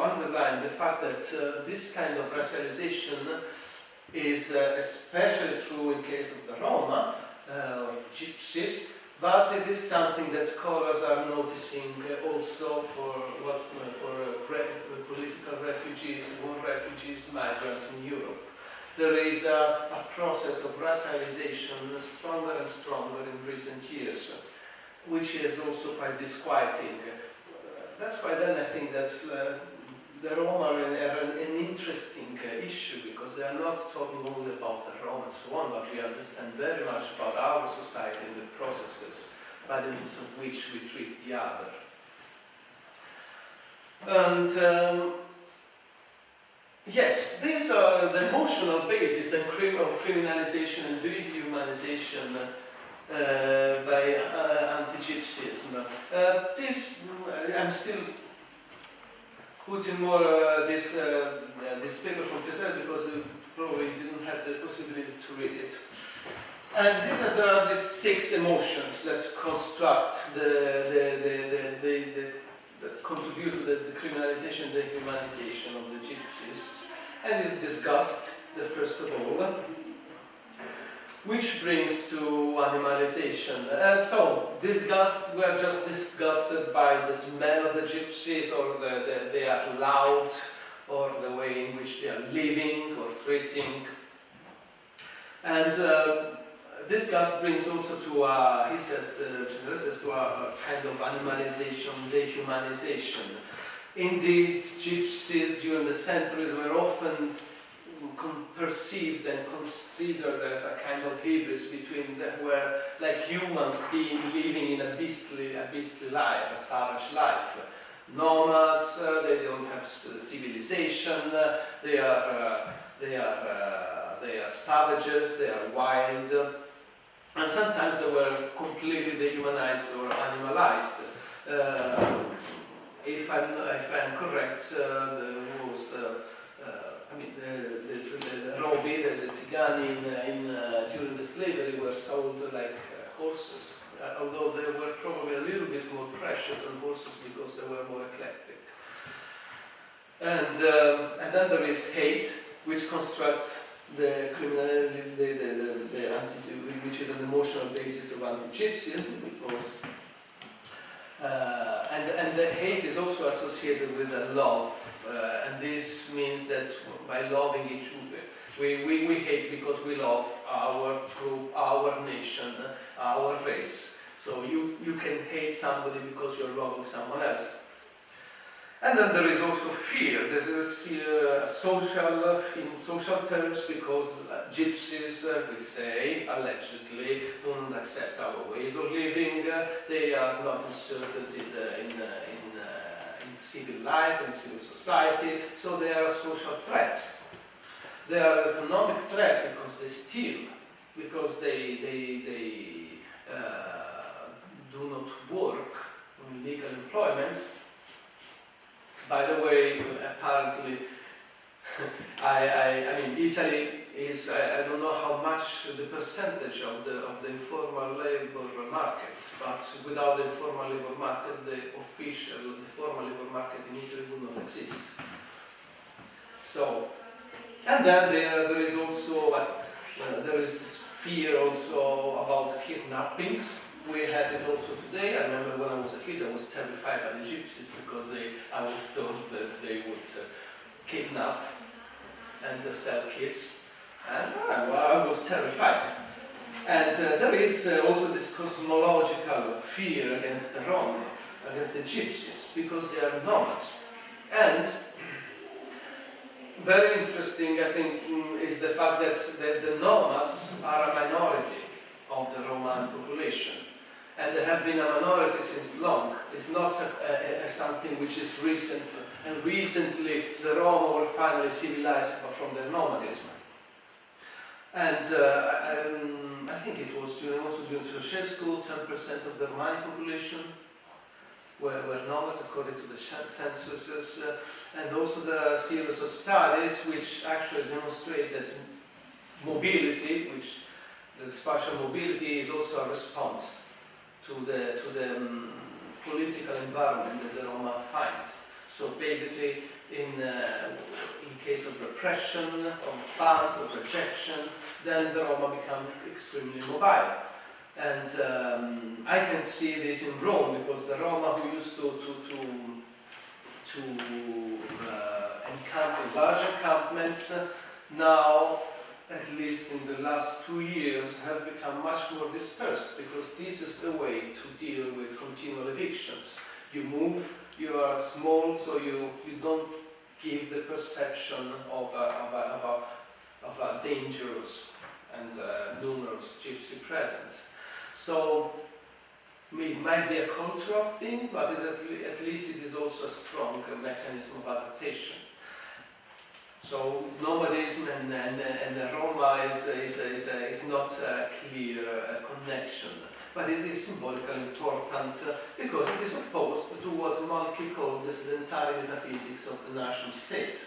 underline the fact that this kind of racialization is especially true in case of the Roma, gypsies, but it is something that scholars are noticing also for political refugees, war refugees, migrants in Europe. There is a process of racialization stronger and stronger in recent years, which is also quite disquieting. That's why then I think that the Roma are an interesting issue, because they are not talking only about the Roma and so on, but we understand very much about our society and the processes by the means of which we treat the other. And yes, these are the emotional basis of criminalization and dehumanization by anti-Gypsyism. I'm still putting more this paper from Pesel because we probably didn't have the possibility to read it. And there are these 6 emotions that construct that contribute to the criminalization, dehumanization of the gypsies. And it's disgust, the first of all, which brings to animalization. So, disgust, we are just disgusted by the smell of the gypsies, or they are loud, or the way in which they are living or treating. And disgust brings also to, he says, to a kind of animalization, dehumanization. Indeed, gypsies during the centuries were often perceived and considered as a kind of hybrids between them, where like humans living in a beastly life, a savage life. Nomads, they don't have civilization, they are they are savages, they are wild, and sometimes they were completely dehumanized or animalized. If I'm correct, there was the Robi, the Tzigani during the slavery were sold like horses, although they were probably a little bit more precious than horses because they were more eclectic. And then there is hate, which constructs the which is an emotional basis of anti-Gypsyism, because and the hate is also associated with the love, and this means that by loving each other, we hate because we love our group, our nation, our race. So you can hate somebody because you're loving someone else. And then there is also fear. There is fear in social terms, because gypsies, we say, allegedly, don't accept our ways of living. They are not inserted in civil life, in civil society, so they are a social threat. They are an economic threat because they steal, because they do not work in legal employments. By the way, apparently, I mean, Italy is, I don't know how much the percentage of the informal labor market, but without the informal labor market, the formal labor market in Italy would not exist. So, and then there is also, there is this fear also about kidnappings. We had it also today. I remember when I was a kid, I was terrified by the gypsies because I was told that they would kidnap and sell kids, and I was terrified. And there is also this cosmological fear against the Roma, against the gypsies, because they are nomads. And very interesting, I think, is the fact that the nomads are a minority of the Roman population. And they have been a minority since long. It's not something which is recent, and recently the Roma were finally civilized from their nomadism. And I think it was also during Ceausescu, 10% of the Romani population were nomads according to the censuses. And also there are a series of studies which actually demonstrate that mobility, the spatial mobility, is also a response to the political environment that the Roma find. So basically, in case of repression, of bans, of rejection, then the Roma become extremely mobile. And I can see this in Rome, because the Roma who used to encamp in large encampments now, at least in the last 2 years, have become much more dispersed, because this is the way to deal with continual evictions. You move, you are small, so you don't give the perception of a dangerous and numerous gypsy presence. So it might be a cultural thing, but at least it is also a strong mechanism of adaptation. So nomadism and the Roma is not a clear connection, but it is symbolically important because it is opposed to what Malki called the sedentary metaphysics of the nation state.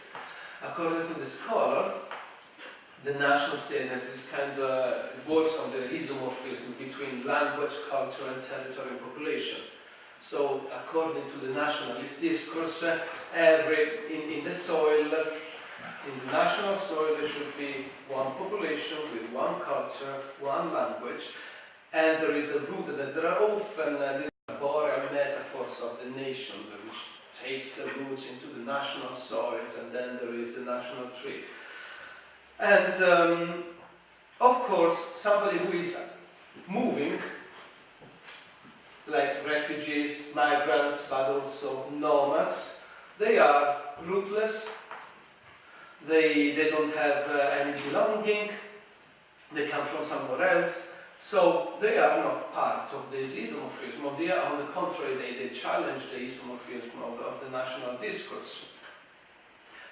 According to the scholar, the nation state has this kind of works on the isomorphism between language, culture, and territory and population. So, according to the nationalist discourse, in the soil, in the national soil, there should be one population with one culture, one language, and there is a rootedness. There are often these arboreal metaphors of the nation, which takes the roots into the national soils, and then there is the national tree. And of course, somebody who is moving, like refugees, migrants, but also nomads, they are rootless, they don't have any belonging, they come from somewhere else, so they are not part of this isomorphism. On the contrary, they challenge the isomorphism of the national discourse.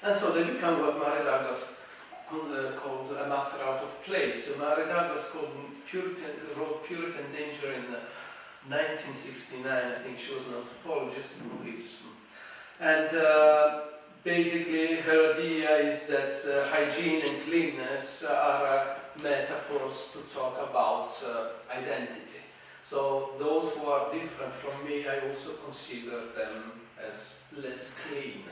And so they become what Mary Douglas called A Matter Out of Place. So Derrida was called wrote Puritan Danger in 1969. I think she was an anthropologist. And basically her idea is that hygiene and cleanness are metaphors to talk about identity. So those who are different from me, I also consider them as less clean,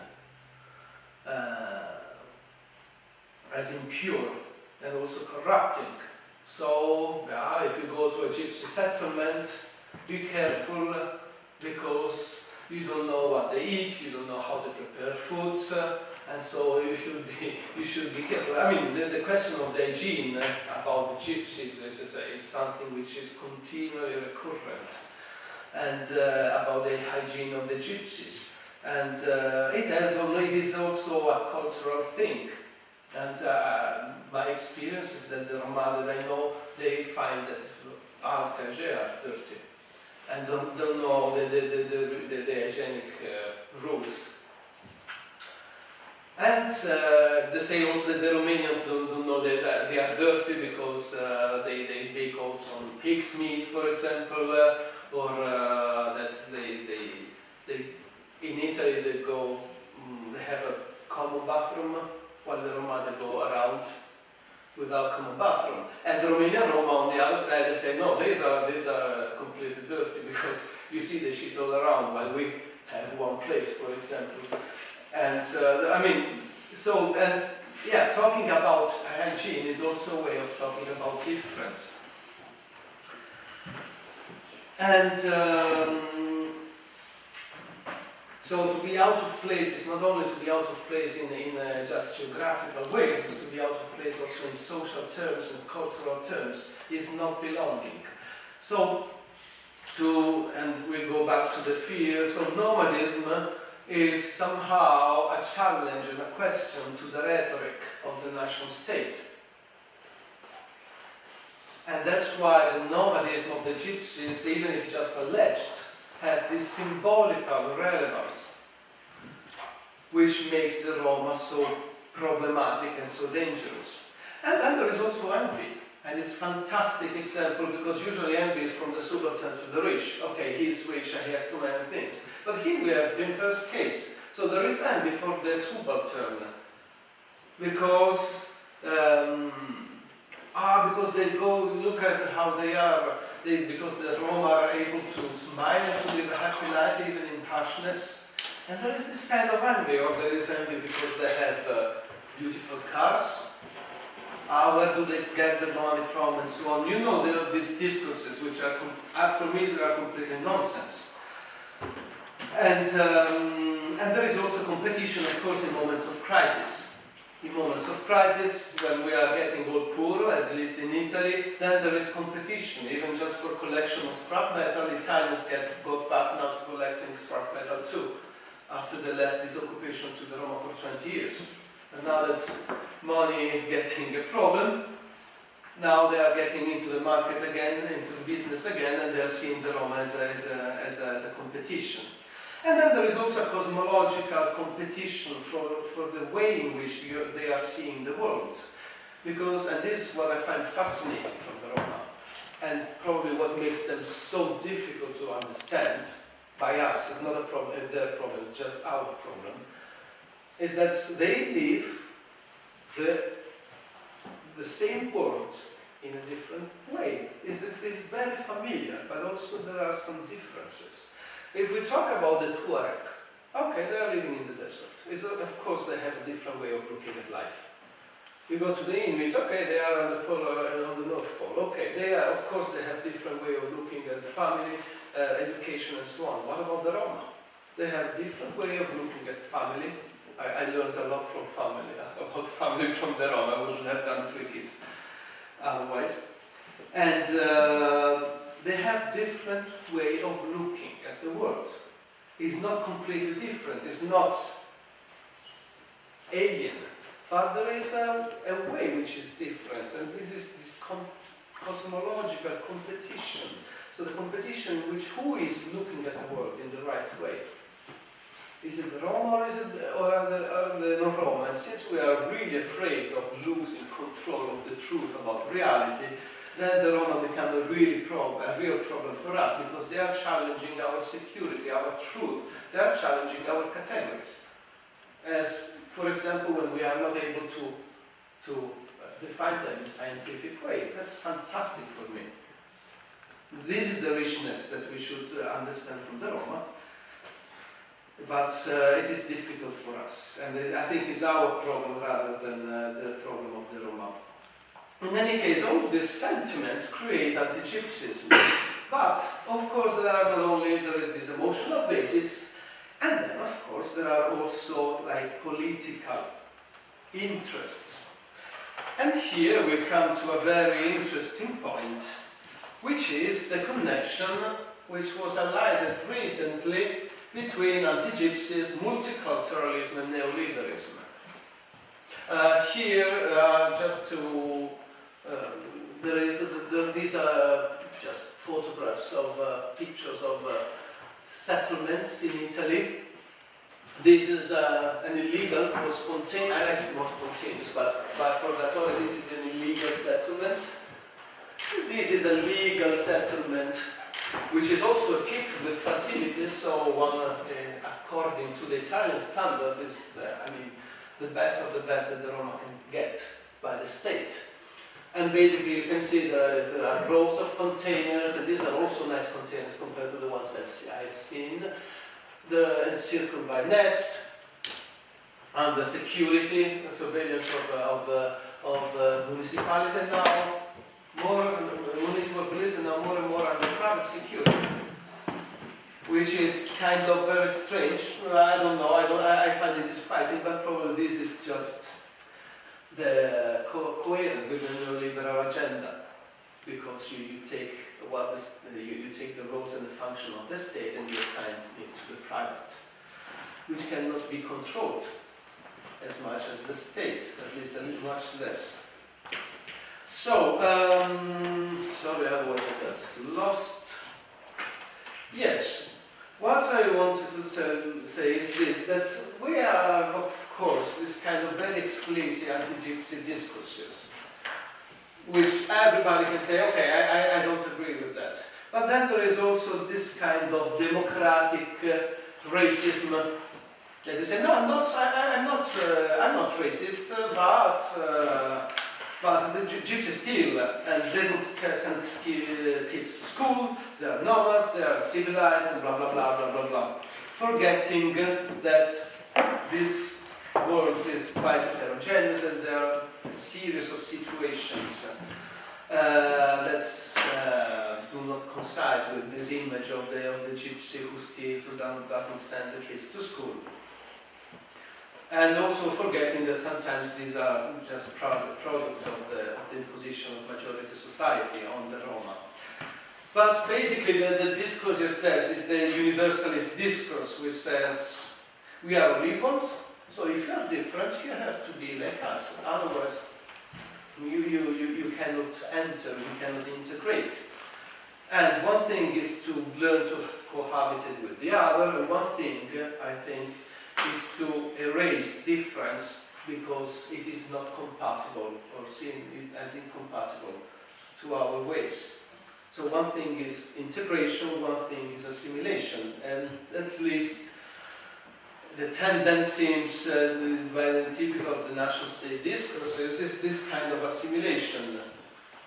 as impure and also corrupting. So if you go to a gypsy settlement, be careful because you don't know what they eat, you don't know how they prepare food, and so you should be careful. I mean, the question of the hygiene about the gypsies, as I say, is something which is continually recurrent, and about the hygiene of the gypsies. And it is also a cultural thing. And my experience is that the Roma that I know, they find that Asgaje are dirty and don't know the hygienic rules. And they say also that the Romanians don't know that they are dirty because they bake also on pig's meat, for example, or that they in Italy they have a common bathroom, while the Roma they go around without common bathroom. And the Romanian Roma on the other side, they say, no, these are completely dirty because you see the shit all around, while we have one place, for example. And talking about hygiene is also a way of talking about difference. And so to be out of place is not only to be out of place in just geographical ways, it's to be out of place also in social terms and cultural terms, is not belonging. So, and we go back to the fear, so nomadism is somehow a challenge and a question to the rhetoric of the nation state. And that's why the nomadism of the gypsies, even if just alleged, has this symbolical relevance, which makes the Roma so problematic and so dangerous. And then there is also envy, and it's a fantastic example because usually envy is from the subaltern to the rich. Okay, he's rich and he has too many things. But here we have the inverse case. So there is envy for the subaltern because they go look at how they are. Because the Roma are able to smile and to live a happy life even in harshness. And there is this kind of envy, or there is envy because they have beautiful cars. Where do they get the money from and so on? You know, there are these discourses which are, for me, they are completely nonsense. And there is also competition, of course, in moments of crisis. In moments of crisis, when we are getting all poor, at least in Italy, then there is competition. Even just for collection of scrap metal, Italians got back now to collecting scrap metal too, after they left this occupation to the Roma for 20 years. And now that money is getting a problem, now they are getting into the market again, into the business again, and they are seeing the Roma as a competition. And then there is also a cosmological competition for the way in which they are seeing the world. Because, and this is what I find fascinating from the Roma, and probably what makes them so difficult to understand by us, it's not a problem, their problem, it's just our problem, is that they live the same world in a different way. It's very familiar, but also there are some differences. If we talk about the Tuareg, okay, they are living in the desert. Of course, they have a different way of looking at life. We go to the Inuit, okay, they are on the pole, on the North Pole. Okay, of course, they have different way of looking at family, education, and so on. What about the Roma? They have a different way of looking at family. I learned a lot from about family from the Roma. I wouldn't have done 3 kids otherwise. And they have different way of looking at the world. It's not completely different, it's not alien, but there is a way which is different, and this is this cosmological competition. So the competition in which who is looking at the world in the right way. is it the Roma or the non-Roma? And since we are really afraid of losing control of the truth about reality, then the Roma become a real problem for us, because they are challenging our security, our truth. They are challenging our categories. As, for example, when we are not able to define them in a scientific way. That's fantastic for me. This is the richness that we should understand from the Roma. But it is difficult for us, and I think it's our problem rather than the problem of the Roma. In any case, all of these sentiments create anti-Gypsyism. But, of course, there is this emotional basis, and then, of course, there are also like political interests. And here we come to a very interesting point, which is the connection which was highlighted recently between anti-Gypsyism, multiculturalism and neoliberalism. These are just photographs of pictures of settlements in Italy. This is an illegal or spontaneous, I like more spontaneous, but for that this is an illegal settlement. This is a legal settlement, which is also equipped with facilities, so according to the Italian standards, is the best of the best that the Roma can get by the state. And basically you can see there are rows of containers, and these are also nice containers compared to the ones I've seen. They're encircled by nets, and the security, the surveillance of municipalities, and now more municipal police, and now more and more under private security, which is kind of very strange. I don't know, I find it disquieting, but probably this is just the coherent with the neoliberal agenda, because you take you take the roles and the function of the state and you assign it to the private, which cannot be controlled as much as the state, at least a little much less. So, sorry, I was a bit lost. Yes, what I wanted to say is this, that we have, of course, this kind of very explicit anti-Gypsy discourses, which everybody can say, okay, I don't agree with that. But then there is also this kind of democratic racism. They say, no, I'm not racist, but the Gypsies steal, and they don't send kids to school, they are nomads, they are civilized, and blah blah blah blah blah blah. Forgetting that this world is quite heterogeneous, and there are a series of situations that do not coincide with this image of the Gypsy who steals, who doesn't send the kids to school. And also forgetting that sometimes these are just products of the imposition of majority society on the Roma. But basically the discourse is the universalist discourse, which says we are all equals, so if you are different you have to be like us, otherwise you cannot enter, you cannot integrate. And one thing is to learn to cohabit with the other, and one thing, I think, is to erase difference because it is not compatible or seen as incompatible to our ways. So one thing is integration, one thing is assimilation, and at least the tendency when typical of the national state discourses is this kind of assimilation.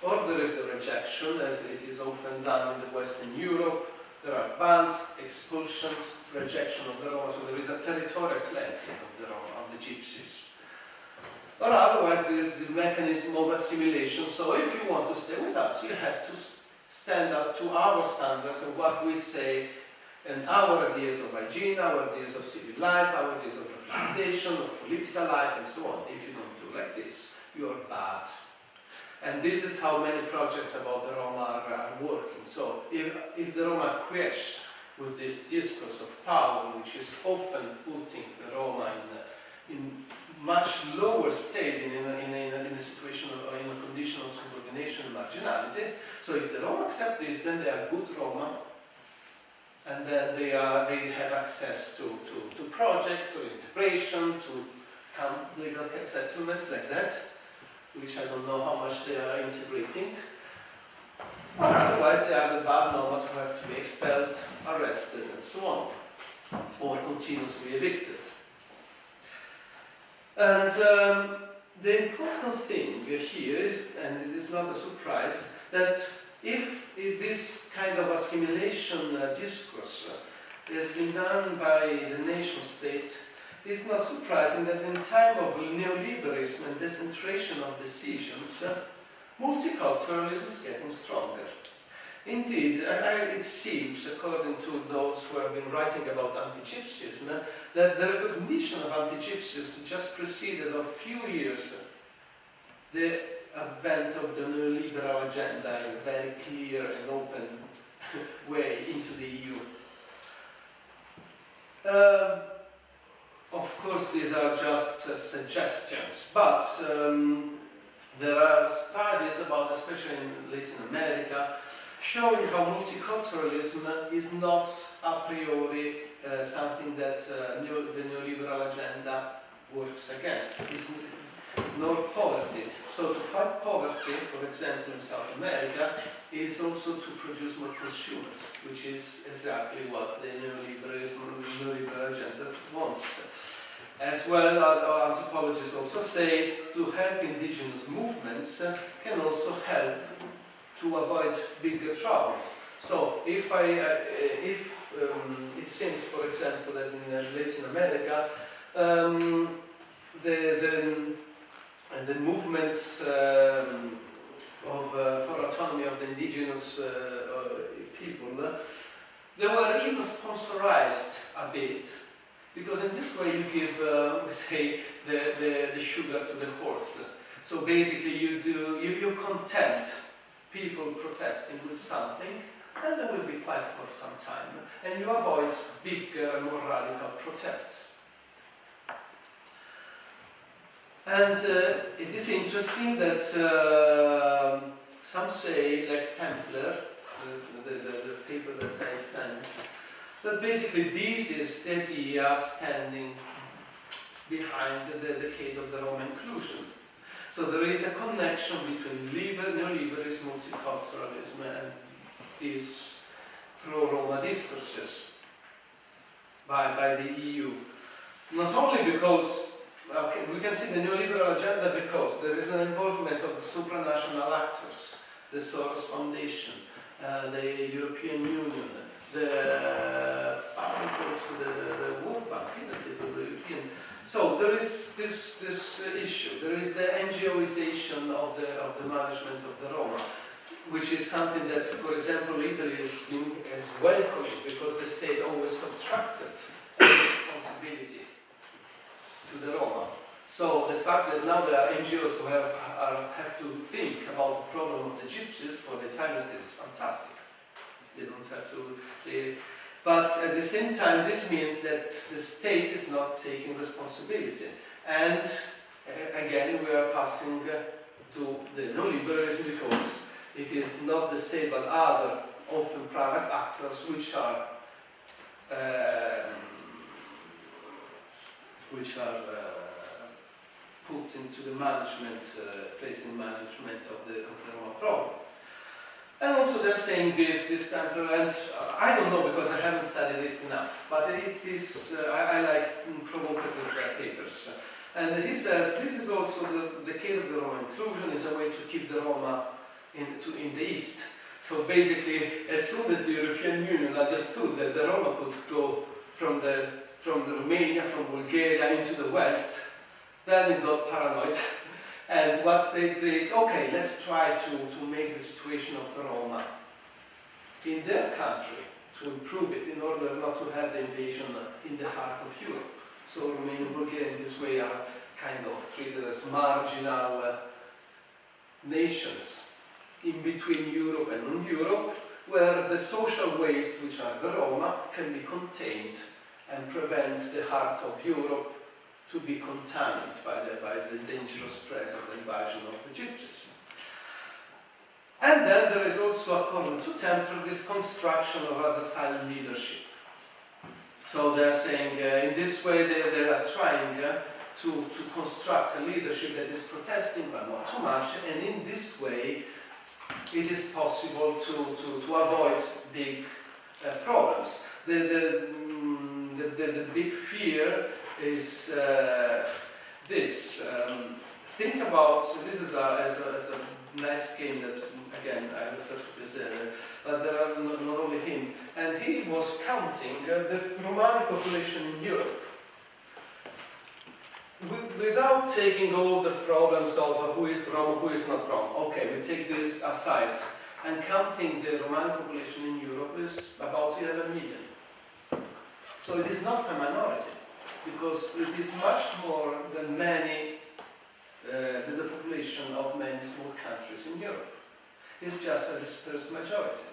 Or there is the rejection, as it is often done in the Western Europe. There are bans, expulsions, rejection of the Roma, so there is a territorial cleansing of the Roma, of the Gypsies. Or otherwise there is the mechanism of assimilation, so if you want to stay with us, you have to stand up to our standards and what we say, and our ideas of hygiene, our ideas of civic life, our ideas of representation, of political life, and so on. If you don't do like this, you are bad. And this is how many projects about the Roma are working. So if the Roma acquiesce with this discourse of power, which is often putting the Roma in much lower state, in a situation or in a condition of subordination and marginality, so if the Roma accept this, then they are good Roma. and then they have access to projects or integration, to legal settlements like that, which I don't know how much they are integrating. Or otherwise they are the bad nomads who have to be expelled, arrested and so on, or continuously evicted. And the important thing here is, and it is not a surprise, that if this kind of assimilation discourse has been done by the nation state, it's not surprising that in time of neoliberalism and decentration of decisions, multiculturalism is getting stronger. Indeed, it seems, according to those who have been writing about anti-Gypsyism, that the recognition of anti-Gypsyism just preceded a few years the advent of the neoliberal agenda in a very clear and open way into the EU. Of course, these are just suggestions, but there are studies about, especially in Latin America, showing how multiculturalism is not a priori something that the neoliberal agenda works against. It's nor poverty. So to fight poverty, for example, in South America, is also to produce more consumers, which is exactly what the neoliberal agenda wants. As well, our anthropologists also say to help indigenous movements can also help to avoid bigger troubles. So if it seems, for example, that in Latin America, the movement for autonomy of the indigenous people, they were even sponsorized a bit, because in this way you give, say, the sugar to the horse. So basically you content people protesting with something, and they will be quiet for some time, and you avoid big, more radical protests. And it is interesting that some say, like Templar, the paper that I sent, that basically this is the idea standing behind the decade of the Roma inclusion. So there is a connection between neoliberalism, multiculturalism, and these pro-Roma discourses by the EU. Not only because, okay, we can see the neoliberal agenda because there is an involvement of the supranational actors, the Soros Foundation, the European Union, the World Bank, the European. So there is this issue. There is the NGOization of the management of the Roma, which is something that, for example, Italy is welcoming, because the state always subtracted responsibility to the Roma. So the fact that now there are NGOs who have to think about the problem of the Gypsies for the Italian state is fantastic. They don't have to. But at the same time, this means that the state is not taking responsibility. And again, we are passing to the neoliberalism because it is not the state but other, often private actors, which are put into the management, placed in management of the Roma problem. And also they're saying this temple, and I don't know because I haven't studied it enough, but it is, I like provocative papers. And he says this is also the decade of the Roma inclusion is a way to keep the Roma in the East. So basically, as soon as the European Union understood that the Roma could go from the Romania, from Bulgaria into the West, then it got paranoid. And what they did, okay, let's try to make the situation of the Roma in their country, to improve it in order not to have the invasion in the heart of Europe. So Romania and Bulgaria in this way are kind of treated as marginal nations in between Europe and non-Europe, where the social waste, which are the Roma, can be contained and prevent the heart of Europe to be contaminated by the dangerous presence and invasion of the Gypsies. And then there is also also, according to Temple, this construction of other-style leadership. So they're saying in this way they are trying to construct a leadership that is protesting but not too much, and in this way it is possible to avoid big problems. The big fear is this. Think about, this is a nice game that, again, I refer to this, but there are not only him. And he was counting the Romani population in Europe. Without taking all the problems of who is Roma, who is not Roma. Okay, we take this aside. And counting the Romani population in Europe is about 11 million. So it is not a minority, because it is much more than the population of many small countries in Europe. It's just a dispersed majority.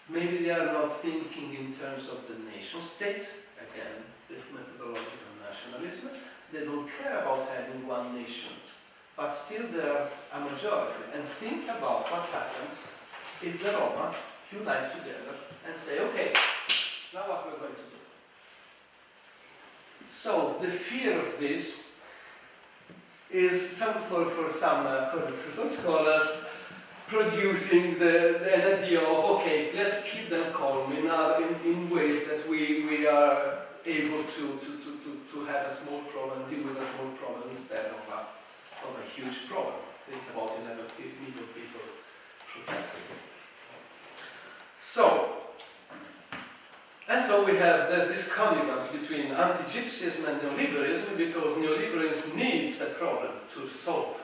Maybe they are not thinking in terms of the nation state, again, the methodological nationalism. They don't care about having one nation, but still they are a majority. And think about what happens if the Roma unite together and say, okay, now what we're going to do. So the fear of this is for some scholars producing an idea of, okay, let's keep them calm in ways that we are able to have a small problem, deal with a small problem instead of a huge problem. Think about 11 million people protesting. So we have this connivance between anti-Gypsyism and neoliberalism, because neoliberalism needs a problem to solve.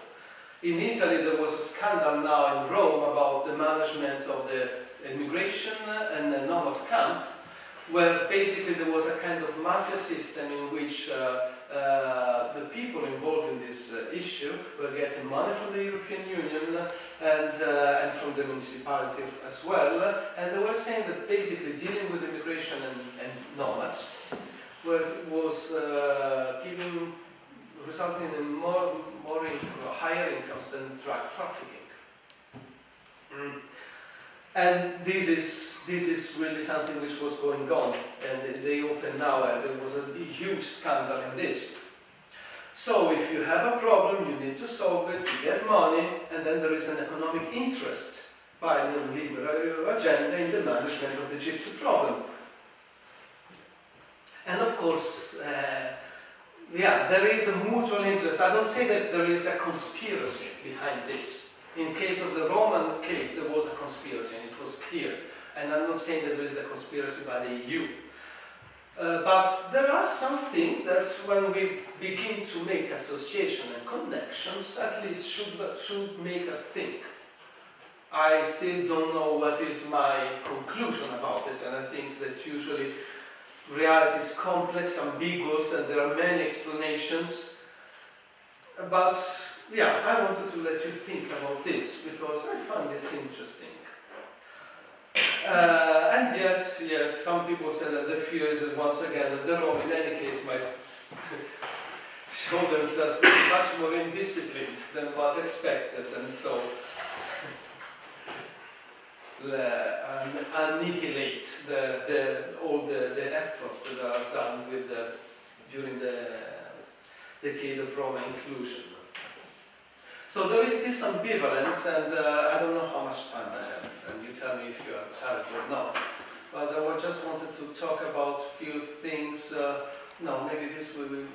In Italy there was a scandal now in Rome about the management of the immigration and the nomads camp, where basically there was a kind of mafia system in which the people involved in this issue were getting money from the European Union and from the municipality as well, and they were saying that basically dealing with immigration and nomads was resulting in higher incomes than drug trafficking. And this is really something which was going on, and they opened now, and there was a huge scandal in this. So if you have a problem, you need to solve it, you get money, and then there is an economic interest by the liberal agenda in the management of the gypsy problem. And of course, there is a mutual interest. I don't say that there is a conspiracy behind this. In case of the Roman case, there was a conspiracy, and it was clear. And I'm not saying that there is a conspiracy by the EU. But there are some things that when we begin to make association and connections, at least should make us think. I still don't know what is my conclusion about it, and I think that usually reality is complex, ambiguous, and there are many explanations. But yeah, I wanted to let you think about this because I found it interesting. And yet, yes, some people say that the fear is that once again that the Rome in any case might show themselves much more indisciplined than what expected, and so annihilate all the efforts that are done during the decade of Roma inclusion. So there is this ambivalence, and I don't know how much time I have, and you tell me if you are tired or not. But I just wanted to talk about a few things. No, maybe this we will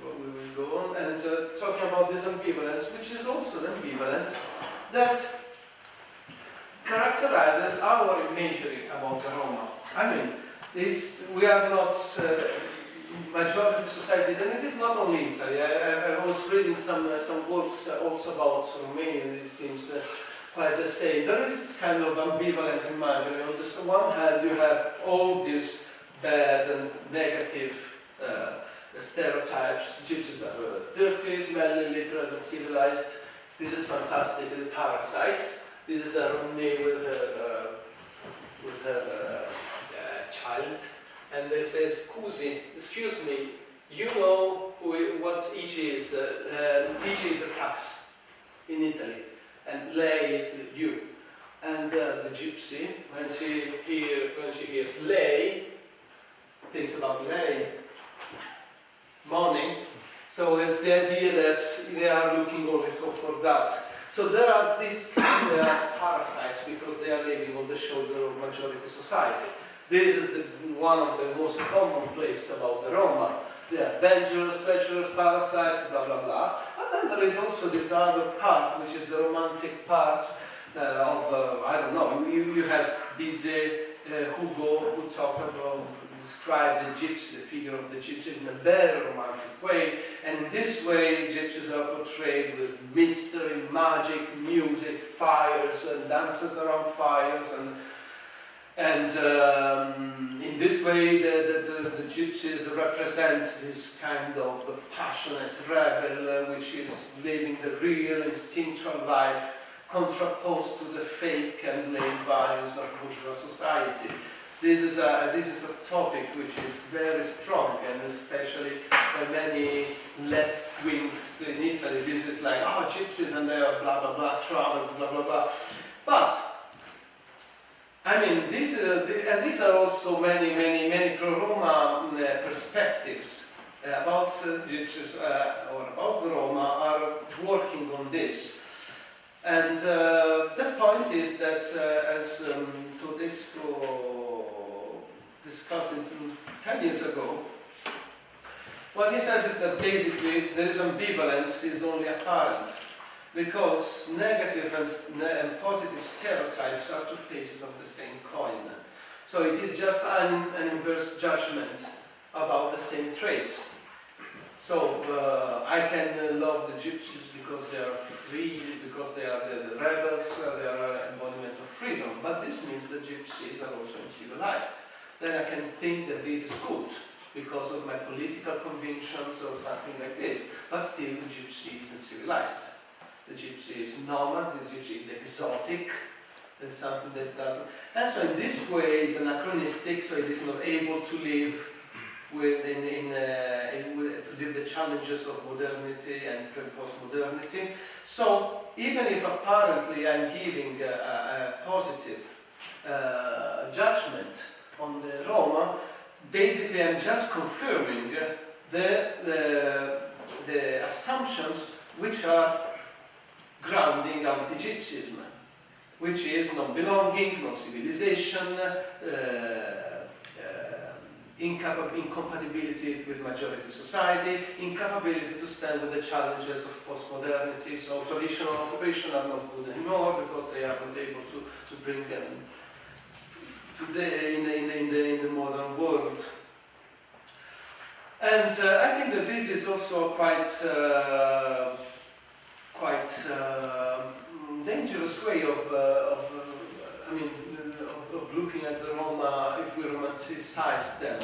go on, and talking about this ambivalence, which is also the ambivalence that characterizes our imagery about the Roma. I mean, we are not majority societies, and it is not only Italy. I was reading some works also about Romania, and it seems quite the same. There is this kind of ambivalent imagery. On the one hand, you have all these bad and negative stereotypes. Gypsies are dirty, smelly, illiterate, uncivilized. This is fantastic. The parasites. This is a Romney with her child. And they say, "Scusi, excuse me, you know what ICI is? ICI is a tax in Italy, and lei is you." And And the gypsy, when she hears lei, thinks about lei, money. So it's the idea that they are looking always for that. So there are these kind of parasites because they are living on the shoulder of majority society. This is one of the most common places about the Roma. They are dangerous, treacherous parasites, blah blah blah. And then there is also this other part, which is the romantic part of, I don't know, you have these Hugo who talked about, described the gypsy, the figure of the gypsy in a very romantic way, and in this way gypsies are portrayed with mystery, magic, music, fires, and dances around fires, and in this way the gypsies represent this kind of passionate rebel which is living the real instinctual life contraposed to the fake and lame values of bourgeois society. This is a topic which is very strong, and especially by many left wings in Italy. This is like, oh, gypsies and they are blah blah blah, travels, blah blah blah. But I mean, these are also many pro-Roma perspectives about gypsies or about the Roma are working on this. And the point is that, as Todesco discussed 10 years ago, what he says is that basically there is ambivalence is only apparent, because negative and positive stereotypes are two faces of the same coin. So it is just an inverse judgment about the same trait. So I can love the gypsies because they are free, because they are the rebels, they are an embodiment of freedom. But this means that gypsies are also uncivilized. Then I can think that this is good because of my political convictions or something like this. But still, the gypsy is uncivilized. The gypsy is nomad, the gypsy is exotic, it's something that doesn't. And so in this way, it's anachronistic, so it is not able to live to live the challenges of modernity and post-modernity. So even if apparently I'm giving a positive judgment on the Roma, basically I'm just confirming the assumptions which are grounding anti-Gypsyism, which is non-belonging, non-civilization, incompatibility with majority society, incapability to stand with the challenges of post-modernity. So traditional occupation are not good anymore because they are not able to bring them in the modern world. And I think that this is also quite dangerous way of looking at the Roma if we romanticize them,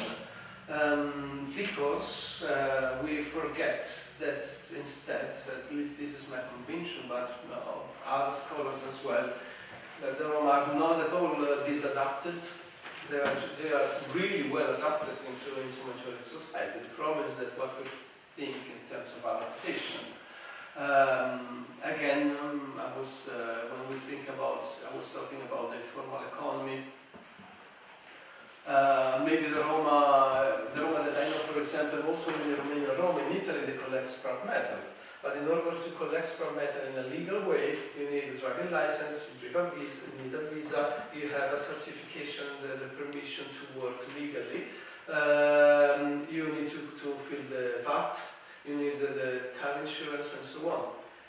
because we forget that instead, at least this is my conviction, but of other scholars as well, that the Roma are not at all disadapted. They are really well adapted into majority society. The problem is that what we think in terms of adaptation. Again, when we think about, I was talking about the informal economy. Maybe the Roma that I know, for example, also in Roma, in Italy, they collect scrap metal. But in order to collect scrap metal in a legal way, you need a driving license, you need a visa, you have a certification, the permission to work legally. You need to fill the VAT, you need the car insurance, and so on.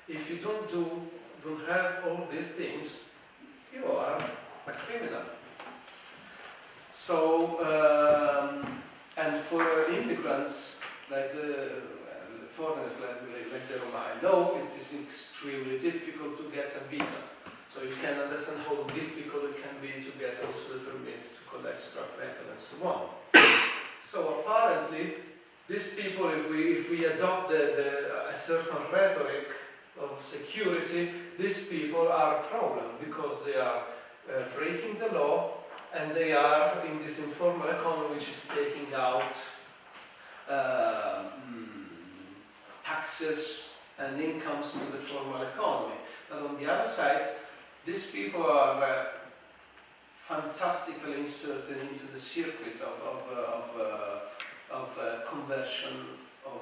If you don't have all these things, you are a criminal. So, and for immigrants, like the foreigners, like the Roma, I know it is extremely difficult to get a visa. So you can understand how difficult it can be to get also the permit to collect scrap metal and so on. So apparently, these people, if we adopt a certain rhetoric of security, these people are a problem because they are breaking the law and they are in this informal economy which is taking out taxes and incomes to the formal economy. But on the other side, these people are fantastically inserted into the circuit of conversion of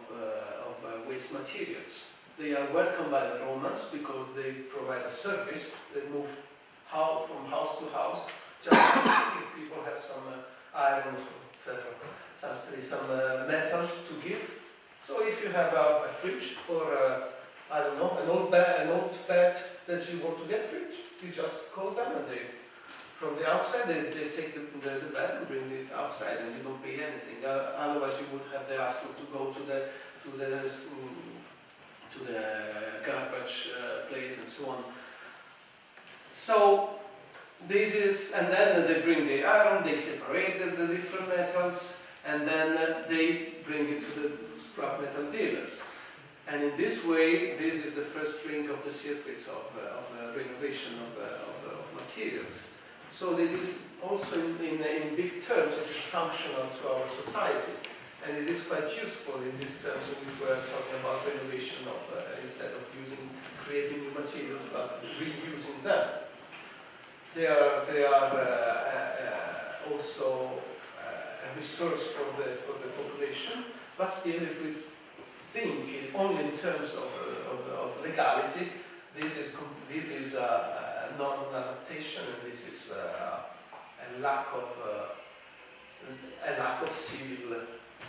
waste materials. They are welcomed by the Romans because they provide a service. They move from house to house, just if people have some iron, some metal to give. So if you have a fridge or I don't know, an old bed that you want to get rid, you just call them and they, from the outside, they take the bed and bring it outside and you don't pay anything. Otherwise you would have the hassle to go to the garbage place and so on. So this is, and then they bring the iron, they separate the different metals, and then they bring it to the scrap metal dealers. And in this way, this is the first link of the circuits of renovation of materials. So it is also in big terms, it is functional to our society. And it is quite useful in these terms in which we are talking about renovation of, instead of creating new materials, but reusing them. They are also a resource for the population, but still if we think only in terms of legality, this is a non-adaptation, and this is a lack of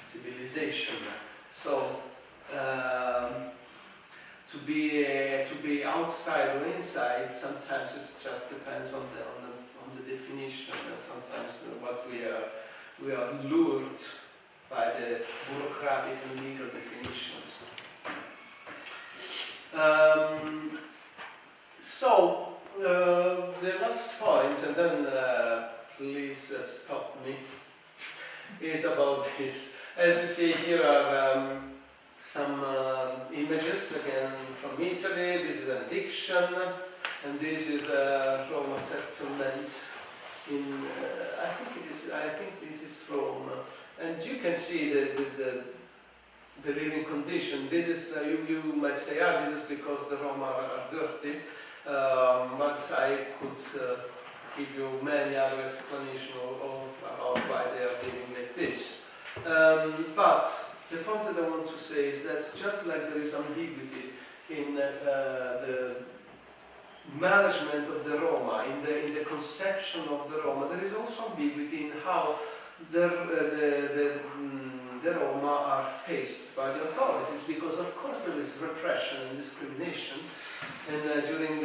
civilization. So to be outside or inside, sometimes it just depends on the definition, and sometimes what we are lured by the bureaucratic and legal definitions. So the last point, and then please stop me, is about this. As you see, here are some images again from Italy. This is an addiction, and this is a Roma settlement in I think it is Rome. And you can see the living condition. This is you might say, this is because the Roma are dirty, but I could give you many other explanations about why they are living like this. But the point that I want to say is that just like there is ambiguity in the management of the Roma, in the conception of the Roma, there is also ambiguity in how the Roma are faced by the authorities, because of course there is repression and discrimination. And during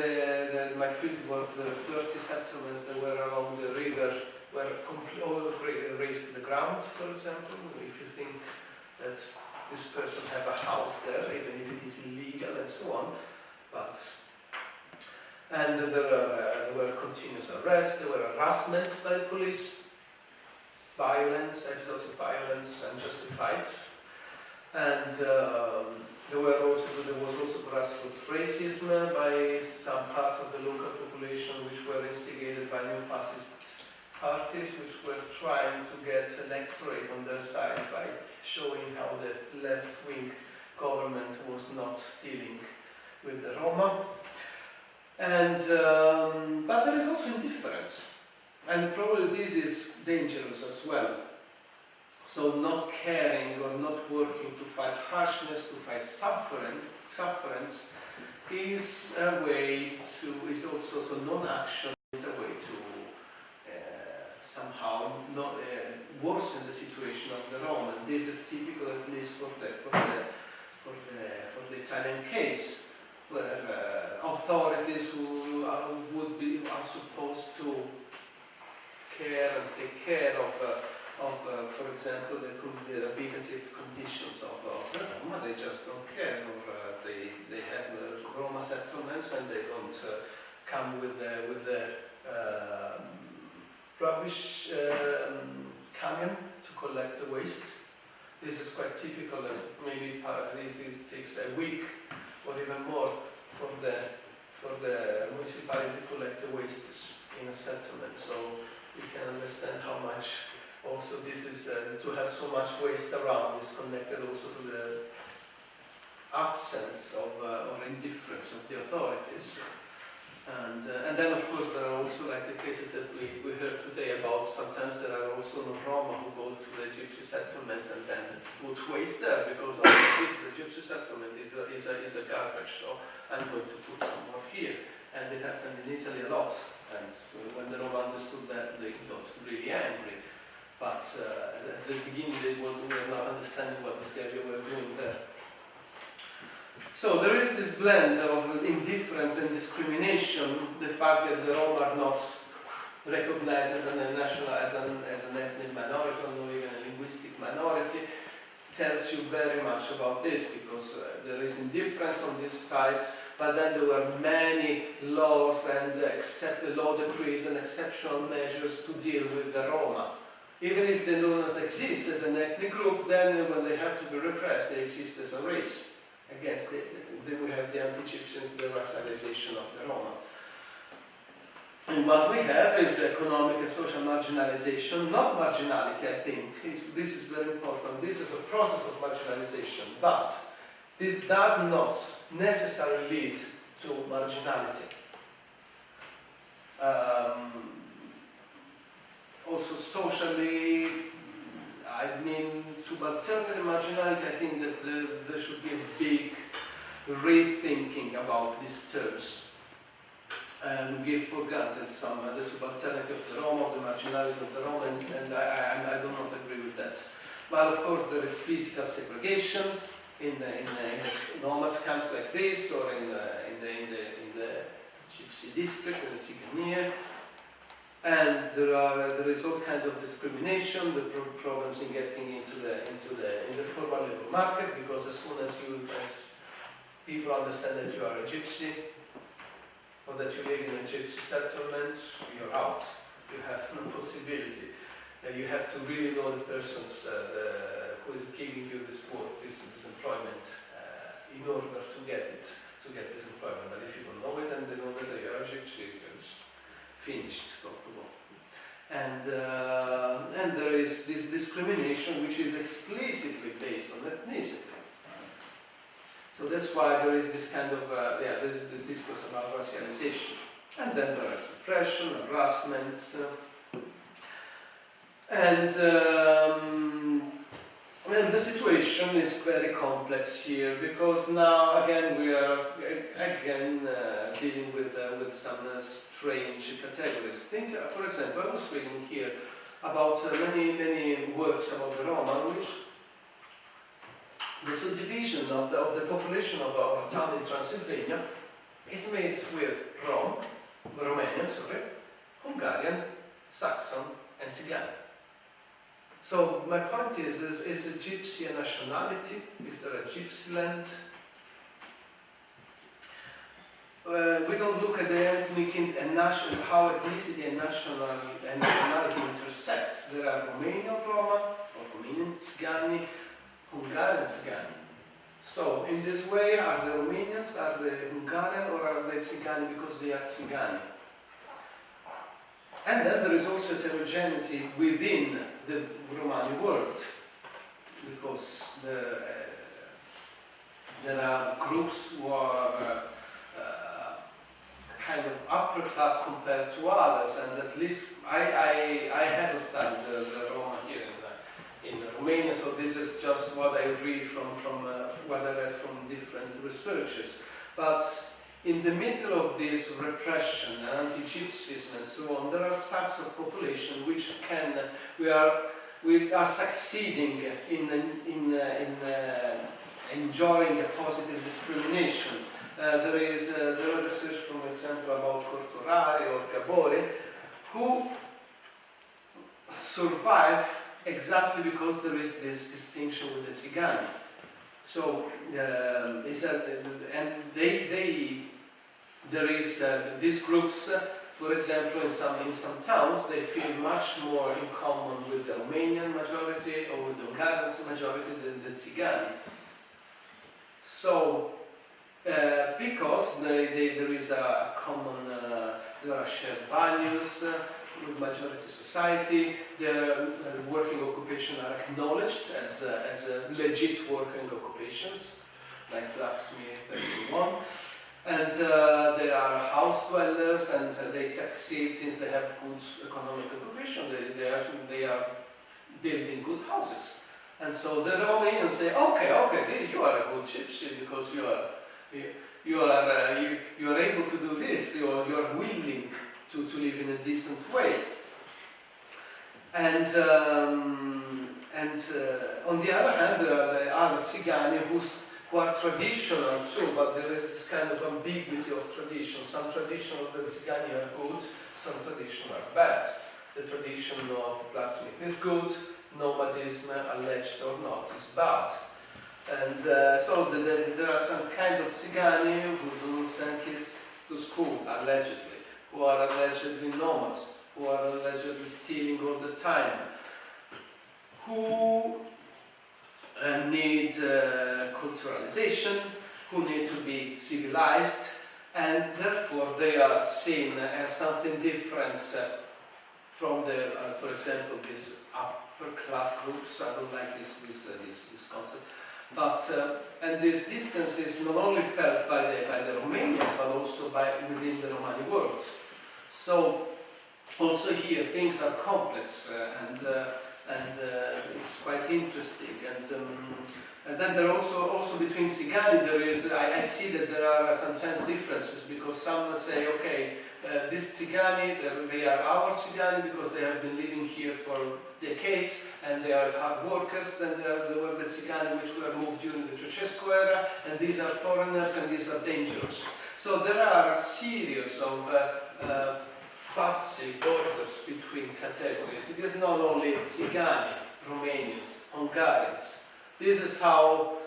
my field work, the 30 settlements that were along the river were all raised to the ground, for example. If you think that this person have a house there, even if it is illegal and so on. And there were continuous arrests, there were harassment by the police, violence, episodes of violence, unjustified. And there was also grassroots racism by some parts of the local population, which were instigated by new fascist parties, which were trying to get electorate on their side by showing how the left-wing government was not dealing with the Roma. And but there is also indifference, and probably this is dangerous as well. So not caring or not working to fight harshness, to fight sufferance, is a way to, is also, so non-action is a way to somehow not, worsen the situation of the Roma. And this is typical, at least for the Italian case, where authorities who are supposed to care and take care of for example, the habitative conditions of the Roma, they just don't care, or they have Roma settlements and they don't come with the rubbish camion to collect the waste. This is quite typical, that maybe it takes a week or even more for the municipality to collect the wastes in a settlement. So you can understand how much also this is, to have so much waste around is connected also to the absence of or indifference of the authorities. And then of course there are also like the cases that we heard today about. Sometimes there are also Roma who go to the gypsy settlements and then put waste there because the gypsy settlement is a garbage, so I'm going to put some more here. And it happened in Italy a lot. And when the Roma understood that, they got really angry. But at the beginning they were not understanding what these guys were doing there. So there is this blend of indifference and discrimination, the fact that the Roma are not recognized as an ethnic minority or not even a linguistic minority, tells you very much about this, because there is indifference on this side, but then there were many laws and law decrees and exceptional measures to deal with the Roma. Even if they do not exist as an ethnic group, then when they have to be repressed, they exist as a race. Against they will have the anti-Gypsyism, the racialization of the Roma. And what we have is economic and social marginalization, not marginality, I think. This is very important. This is a process of marginalization, but this does not necessarily lead to marginality. Also socially, I mean, subalternity marginality, I think that there should be a big rethinking about these terms and give for granted the subalternity of the Roma, the marginality of the Roma, and I do not agree with that. But of course there is physical segregation in enormous camps like this, or in the Gypsy district, in the Tzigania. And there is all kinds of discrimination, the problems in getting into the formal labor market, because as soon as people understand that you are a gypsy, or that you live in a gypsy settlement, you're out. You have no possibility. You have to really know the person who is giving you this work, this employment, in order to get this employment. But if you don't know it, and they know that you are a gypsy, it's finished, got to go. And there is this discrimination which is explicitly based on ethnicity. So that's why there is this kind of, there's this discourse about racialization. And then there is repression, harassment, and the situation is very complex here, because now again we are dealing with some strange categories. Think, for example, I was reading here about many works about the Roma, in which the subdivision of the population of a town in Transylvania is made with Romanian, Hungarian, Saxon, and Tzigani. So my point is a gypsy a nationality? Is there a gypsy land? We don't look at the ethnic and how ethnicity and nationality intersect. There are Romanian Roma, or Romanian Tzigani, Hungarian Tzigani. So in this way, are the Romanians, are the Hungarian, or are they Tzigani because they are Tzigani? And then there is also heterogeneity within the Romani world, because there are groups who are kind of upper class compared to others, and at least I haven't studied the Roma here in Romania, so this is just what I read from what I read from different researchers. But in the middle of this repression and anti-Gypsyism and so on, there are types of population which are succeeding in enjoying a positive discrimination. There is research, for example, about Cortorari or Gabori, who survive exactly because there is this distinction with the Tzigani. So there is these groups, for example, in some towns, they feel much more in common with the Romanian majority or with the Hungarian majority than the Tzigani. So because there is a common, there are shared values with majority society, their working occupations are acknowledged as legit working occupations, like blacksmith and so on. And they are house dwellers, and they succeed since they have good economic occupation. They are building good houses. And so the Romanians say, okay, you are a good gypsy because you are able to do this. You are willing to live in a decent way. And on the other hand, there are the other Tsigani who are traditional too, but there is this kind of ambiguity of tradition. Some tradition of the Tsigani are good, some tradition are bad. The tradition of blacksmith is good, nomadism, alleged or not, is bad. And so there are some kinds of Tsigani who do not send kids to school, allegedly, who are allegedly nomads, who are allegedly stealing all the time, who need culturalization, who need to be civilized, and therefore they are seen as something different from the, for example, these upper class groups. I don't like this concept. But and this distance is not only felt by the Romanians, but also within the Romani world. So also here things are complex and it's quite interesting. And then there also between Tsigani there is, I see that there are sometimes differences, because some say, okay, this Tsigani, they are our Tsigani because they have been living here for decades and they are hard workers. Then there were the Tsigani which were moved during the Ceausescu era, and these are foreigners and these are dangerous. So there are a series of fuzzy borders between categories. It is not only Tsigani, Romanians, Hungarians. This is how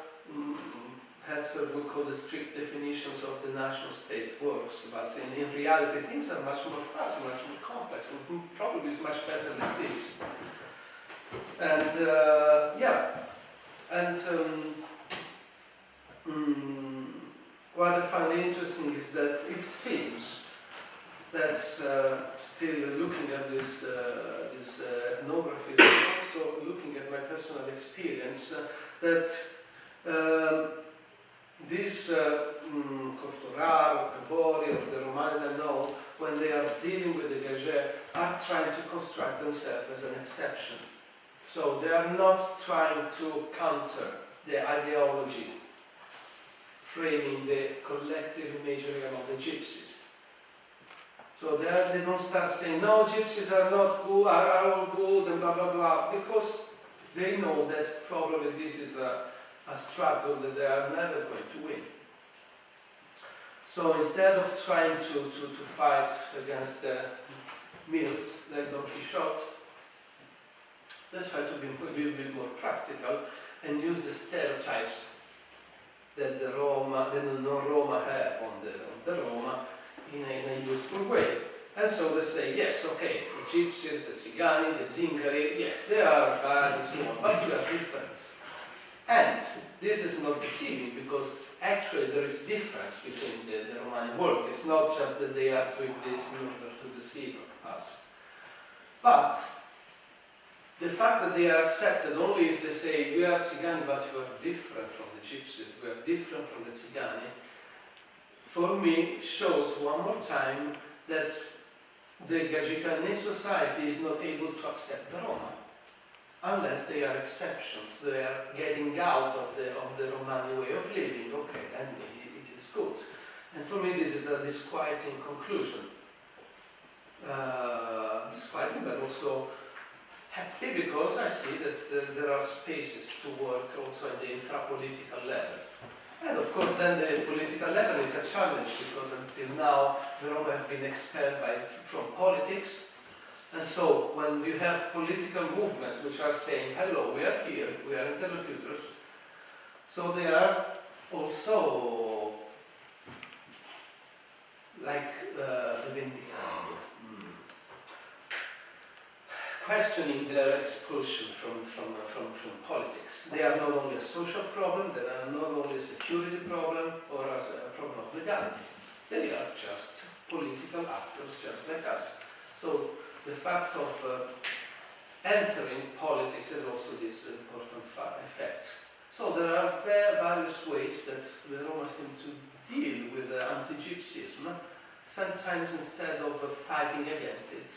Herzog would call the strict definitions of the national state works, but in reality things are much more fuzzy, much more complex, and probably is much better than this. And what I find interesting is that it seems that still looking at this ethnography, also looking at my personal experience, that this Cortorar, Cabori, or the Romani Danone, when they are dealing with the Gage, are trying to construct themselves as an exception. So they are not trying to counter the ideology framing the collective imagery of the gypsies. So they don't start saying, no, gypsies are not good, are all good, and blah, blah, blah, because they know that probably this is a struggle that they are never going to win. So instead of trying to fight against the mills like Don Quixote, they try to be a little bit more practical and use the stereotypes that the non-Roma have on the Roma in a useful way. And so they say, yes, okay, the gypsies, the Tsigani, the Zingari, yes, they are bad and so on, but we are different. And this is not deceiving, because actually there is difference between the Romani world. It's not just that they are doing this in order to deceive us. But the fact that they are accepted only if they say, we are Tsigani, but you are different from the gypsies, we are different from the Tsigani, for me shows one more time that the Gagicane society is not able to accept the Roma, unless they are exceptions. They are getting out of the Romani way of living. Okay, then it is good. And for me this is a disquieting conclusion. Disquieting, but also happy, because I see that there are spaces to work also at the infra-political level. And of course then the political level is a challenge, because until now the Roma have been expelled from politics. And so when you have political movements which are saying, hello, we are here, we are interlocutors, so they are also like questioning their expulsion from politics. They are not only a social problem, they are not only a security problem or as a problem of legality. They are just political actors, just like us. So the fact of entering politics has also this important effect. So there are various ways that the Roma seem to deal with anti-Gypsyism, sometimes instead of fighting against it,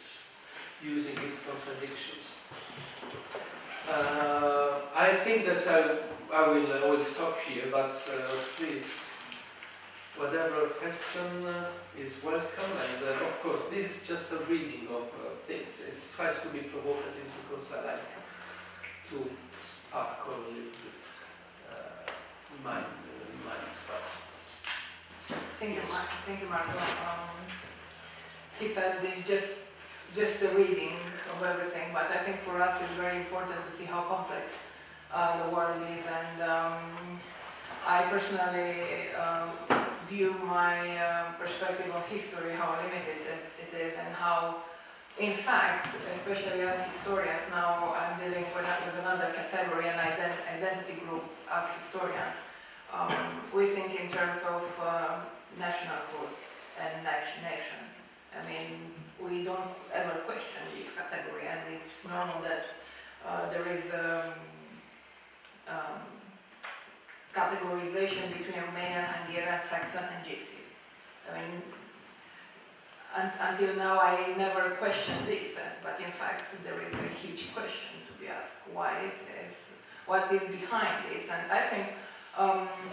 using its contradictions. I think that I will stop here, but please, whatever question is welcome, and of course this is just a reading of things. It tries to be provocative because I like to sparkle a little bit minds, but Thank you, yes. Thank you, Marco. He said just the reading of everything, but I think for us it's very important to see how complex the world is, and I personally view my perspective of history, how limited it is, and how, in fact, especially as historians now, I'm dealing with another category, an identity group as historians. We think in terms of nationalhood and nation. I mean, we don't ever question this category, and it's normal that there is categorization between Romanian, Hungarian, Saxon, and Gypsy. I mean, until now I never questioned this, but in fact there is a huge question to be asked. Why is this? What is behind this? And I think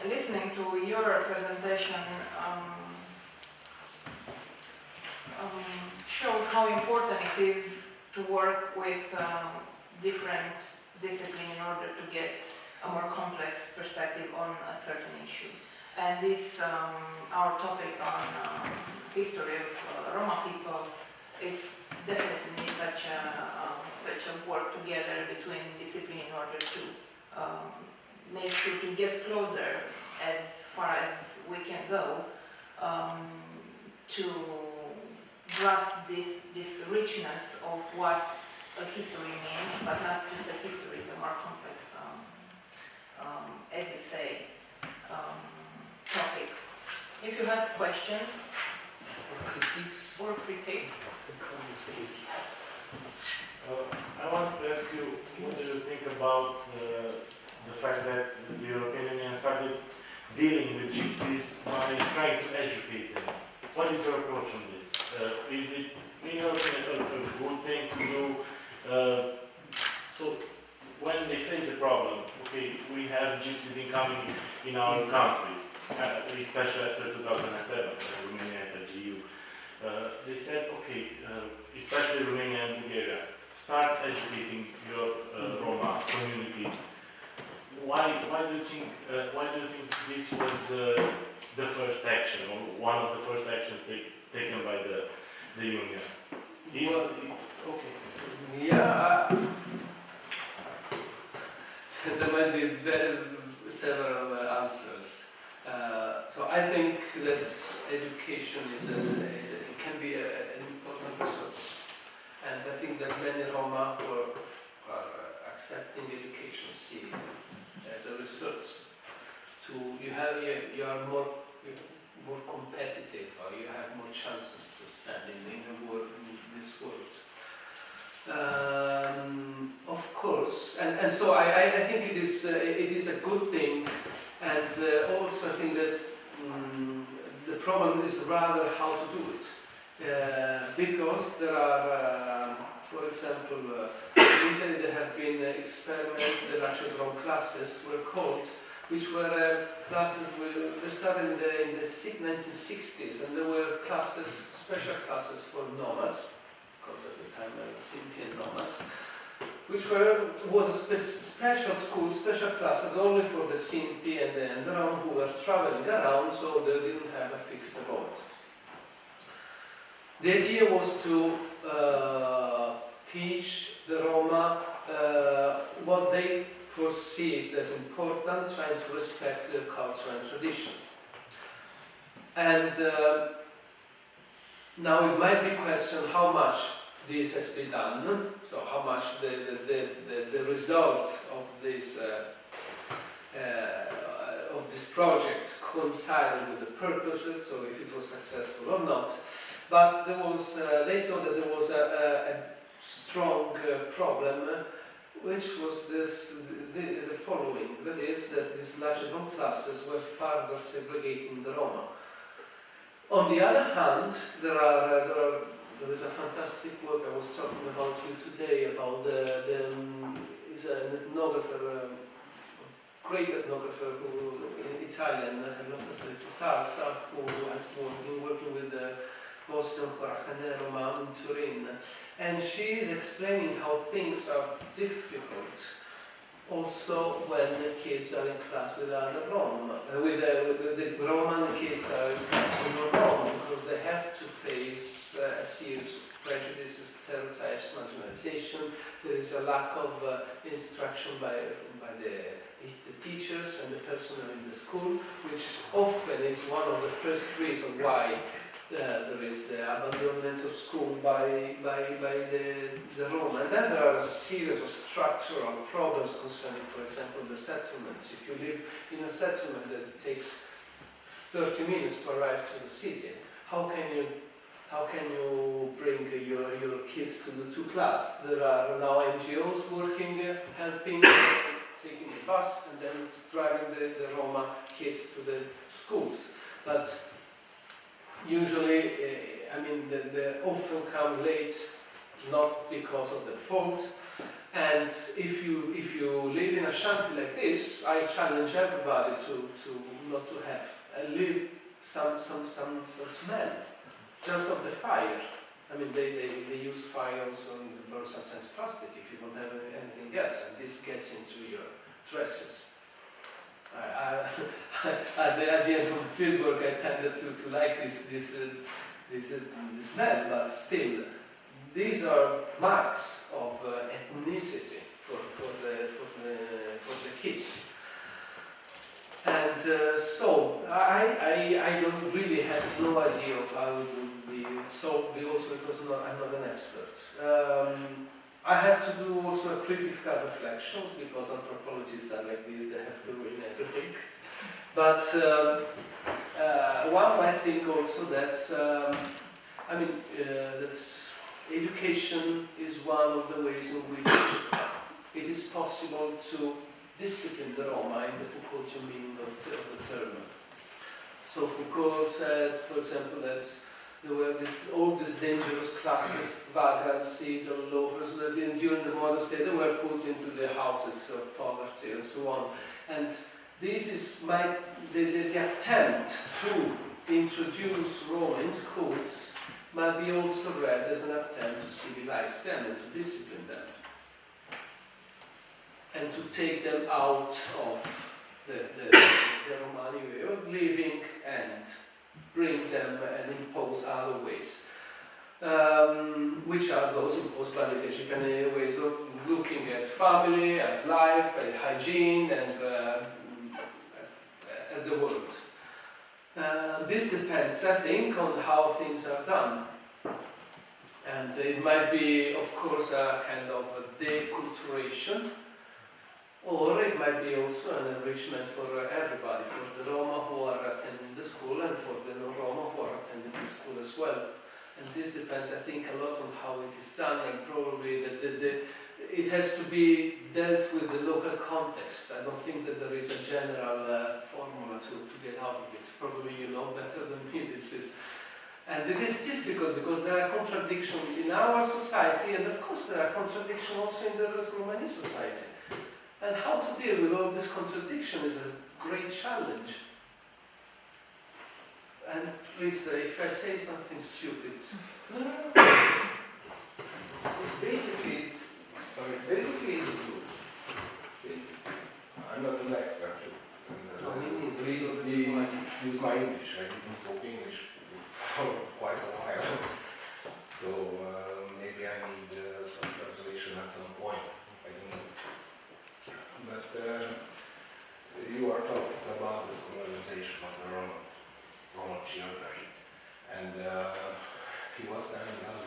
listening to your presentation shows how important it is to work with different disciplines in order to get a more complex perspective on a certain issue. And this, our topic on history of Roma people, it's definitely such a work together between discipline in order to make sure to get closer as far as we can go to grasp this richness of what a history means, but not just a history, it's a more complex, as you say, topic. If you have questions or critiques, I want to ask you, what do you think about the fact that the European Union started dealing with gypsies by trying to educate them? What is your approach on this? Is it, in your opinion, a good thing to do? So when they face the problem, okay, we have gypsies incoming in our countries, especially after 2007, when Romania entered the EU. They said, okay, especially Romania and Bulgaria, start educating your Roma communities. Why do you think this was the first action, or one of the first actions taken by the Union? There might be several answers. So I think that education it can be an important resource, and I think that many Roma who are accepting education see it as a resource. You are more competitive, or you have more chances to stand in this world. Of course, and so I think it is a good thing, and also I think that the problem is rather how to do it, because there are, for example, in Italy there have been experiments that actually from classes were called, which were classes they started in the 1960s, and there were classes, special classes for nomads, because at the time Sinti nomads, which was a special school, special classes only for the Sinti and the Rom who were traveling around, so they didn't have a fixed road. The idea was to teach the Roma what they perceived as important, trying to respect their culture and tradition. And now it might be questioned how much this has been done, so how much the result of this project coincided with the purposes, so if it was successful or not. But there was, they saw that there was a strong problem which was the following, that is, that these larger room classes were further segregating the Roma. On the other hand, there is a fantastic work I was talking about you today about is an ethnographer, great ethnographer, Italian, who has been working with Boston, Roma in Turin, and she is explaining how things are difficult also when the kids are in class with other Roma, with the Roman kids are in class with Roma, because they have to face a series of prejudices, stereotypes, marginalization. There is a lack of instruction by the teachers and the personnel in the school, which often is one of the first reasons why there is the abandonment of school by the Roma. And then there are a series of structural problems concerning, for example, the settlements. If you live in a settlement that it takes 30 minutes to arrive to the city, how can you bring your kids to class? There are now NGOs working, helping, taking the bus and then driving the Roma kids to the schools. But usually, they often come late, not because of their fault. And if you live in a shanty like this, I challenge everybody to not to have some smell, just of the fire. They use fire also and burn sometimes plastic if you don't have anything else, and this gets into your dresses. At the end of the field work, I tended to like this smell, but still, these are marks of ethnicity for the kids. And so I don't really have no idea of how it would be solved, also because I'm not an expert. I have to do also a critical reflection, because anthropologists are like this, they have to ruin everything. But one might think also that, that education is one of the ways in which it is possible to discipline the Roma in the Foucaultian meaning of the term. So Foucault said, for example, that there were all these dangerous classes, vagrants, civil loafers, that during the modern state they were put into the houses of poverty and so on. And this is the attempt to introduce Roma in schools might be also read as an attempt to civilize them and to discipline them, and to take them out of the Romani way of living and bring them and impose other ways, which are those imposed by the Egyptian ways of looking at family, at life, at hygiene, and at the world. This depends, I think, on how things are done. And it might be, of course, a kind of a deculturation, or it might be also an enrichment for everybody, for the Roma who are attending the school and for the non-Roma who are attending the school as well. And this depends, I think, a lot on how it is done, and probably it has to be dealt with the local context. I don't think that there is a general formula to get out of it. Probably you know better than me this is. And it is difficult because there are contradictions in our society, and of course there are contradictions also in the Romani society. And how to deal with all this contradiction is a great challenge. And please, if I say something stupid, basically it's good. Basically, I'm not an expert. Please excuse my English. I didn't speak English for quite a while, so maybe I need some translation at some point. I don't know. But you are talking about the scolarization of the Roman children, and he was telling us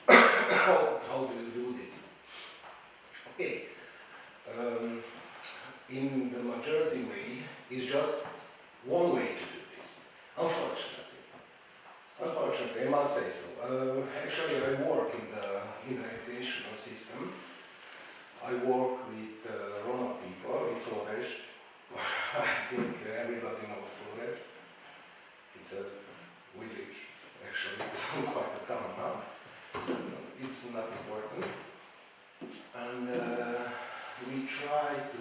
how do you do this? Okay, in the majority way, is just one way to do this. Unfortunately, I must say so. Actually, I work in the educational system, it's a village. Actually, it's quite a town now. It's not important. And we try to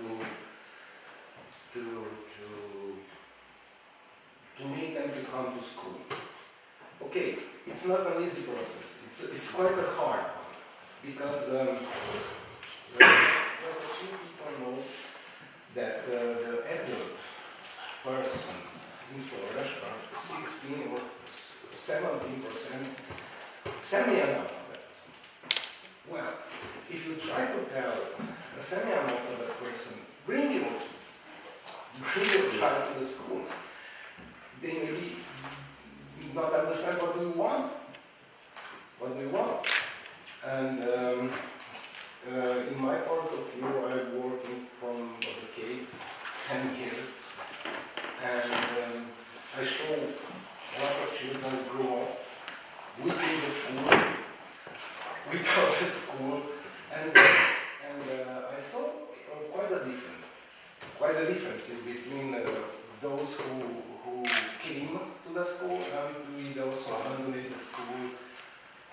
make them to come to school. Okay, it's not an easy process. It's quite a hard one because just a few people know that the adult persons in Flores are 16 or 17% semi-analphabets. Well, if you try to tell a semi-analphabet person, bring your child to the school, they maybe not understand what do you want. What do you want? And in my point of view, I'm working from a decade, 10 years, and I show a lot of children grow up within the school, without the school, and I saw quite a differences between those who came to the school and those who abandoned the school,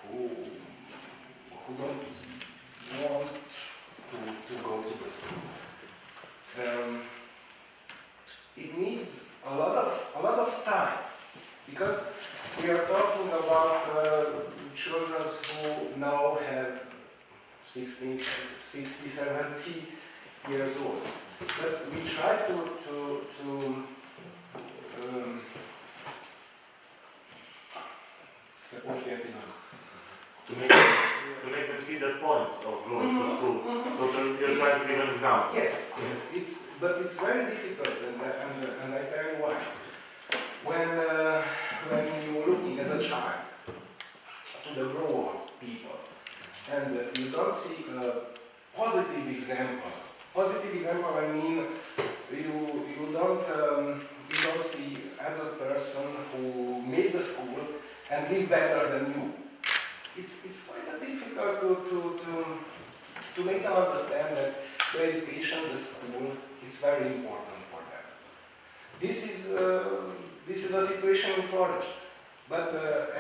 who don't want to go to the school. It needs a lot of time, because we are talking about children who now have 60, 70 years old. But we try to make them see the point of going to school. So you're trying to give an example. Yes, but it's very difficult, and I tell you why. When you're looking as a child to the grown-up people, and you don't see a positive example. Positive example, I mean, you don't see adult person who made the school and live better than you. It's quite difficult to make them understand that the education, the school, it's very important for them. This is the situation in Flores. But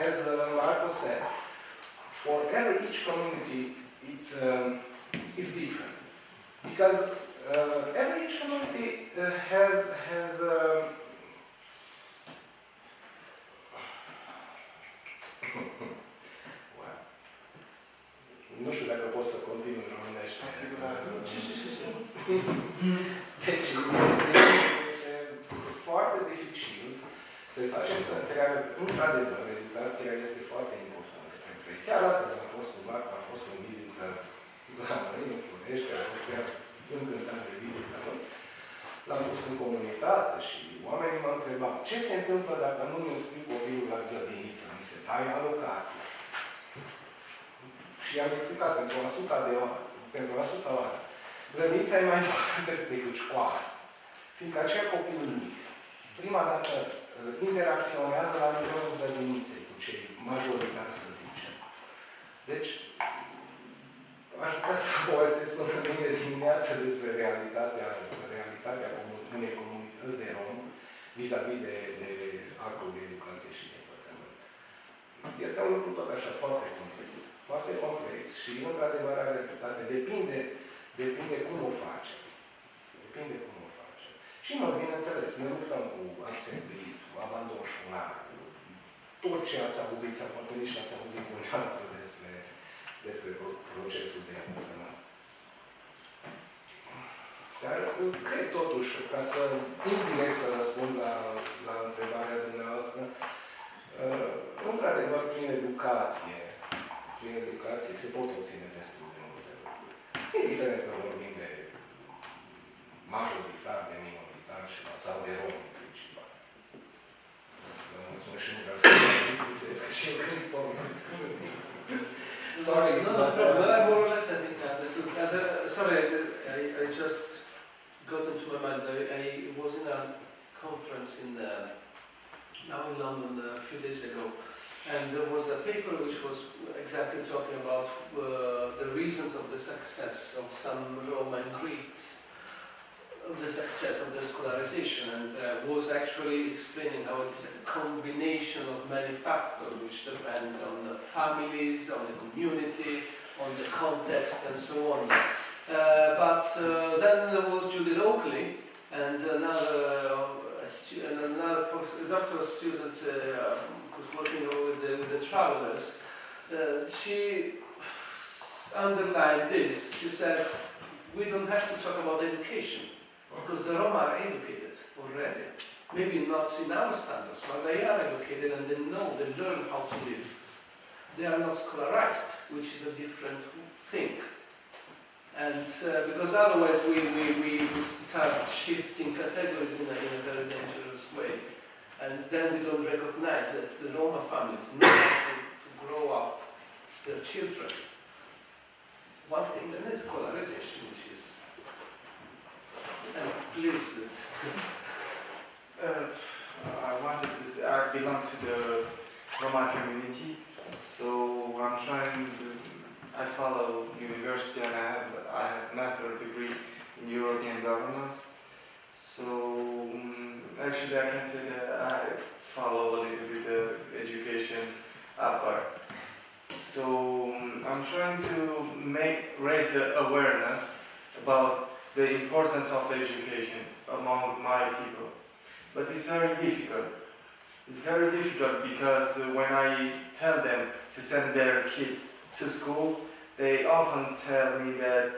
as Marco said, for each community, it's different. Because each community has nu știu dacă pot să continui în românește. Deci, este foarte dificil să-i facem să înțeleagă că, într-adevăr, educația este foarte importantă pentru ei. Chiar astăzi am fost cu Marco, a fost în vizită la noi, în Florești, a fost chiar încântat de vizită la noi. L-am pus în comunitate și oamenii m-au întrebat ce se întâmplă dacă nu mi înscriu copilul la grădiniță, mi se taie alocația. Și am explicat pentru 100 oară. Grădinița e mai importantă decât școala. Fiindcă acel copil mic, prima dată interacționează la nivelul grădiniței cu cei majoritari, să zicem. Deci, aș putea să povestesc până mâine dimineață despre realitatea unei comunități de romi vis-a-vis de actul de educație și de învățământ. Este un lucru tot așa foarte complex. Foarte complex și, într-adevăr, are dreptate. Depinde cum o face. Depinde cum o face. Și noi, bineînțeles, ne luptăm cu absenteism, cu abandon școlar, cu tot ce ați auzit, sau poate nici ați auzit dumneavoastră despre procesul de învățământ. Dar cred totuși, ca să indirect să răspund la întrebarea dumneavoastră, într-adevăr, prin educație se pot obține destul de multe lucruri. Indiferent că vorbim de majoritar, de minoritar sau de romi principal. Vă mulțumesc și nu vreau să mă lipsesc și eu când povesc. Sorry. No problem. I more or less I think I understood. Sorry, I just got into my mind. I was in a conference now in London a few days ago, and there was a paper which was exactly talking about the reasons of the success of some Roman Greeks, of the success success of the scholarization, and was actually explaining how it is a combination of many factors which depends on the families, on the community, on the context, and so on. But then there was Judith Oakley, and another doctoral student who's working with the travelers. She underlined this. She said, we don't have to talk about education, because the Roma are educated already. Maybe not in our standards, but they are educated and they know, they learn how to live. They are not scholarized, which is a different thing. And because otherwise we start shifting categories in a very dangerous way. And then we don't recognize that the Roma families know how to grow up their children. One thing then is scholarization, which is, I'm pleased with. I wanted to say, I belong to the Roma community, so I follow university and I have master's degree in European governance. So actually I can say that I follow a little bit the education part. So I'm trying to raise the awareness about the importance of education among my people. But it's very difficult. It's very difficult because when I tell them to send their kids to school, they often tell me that,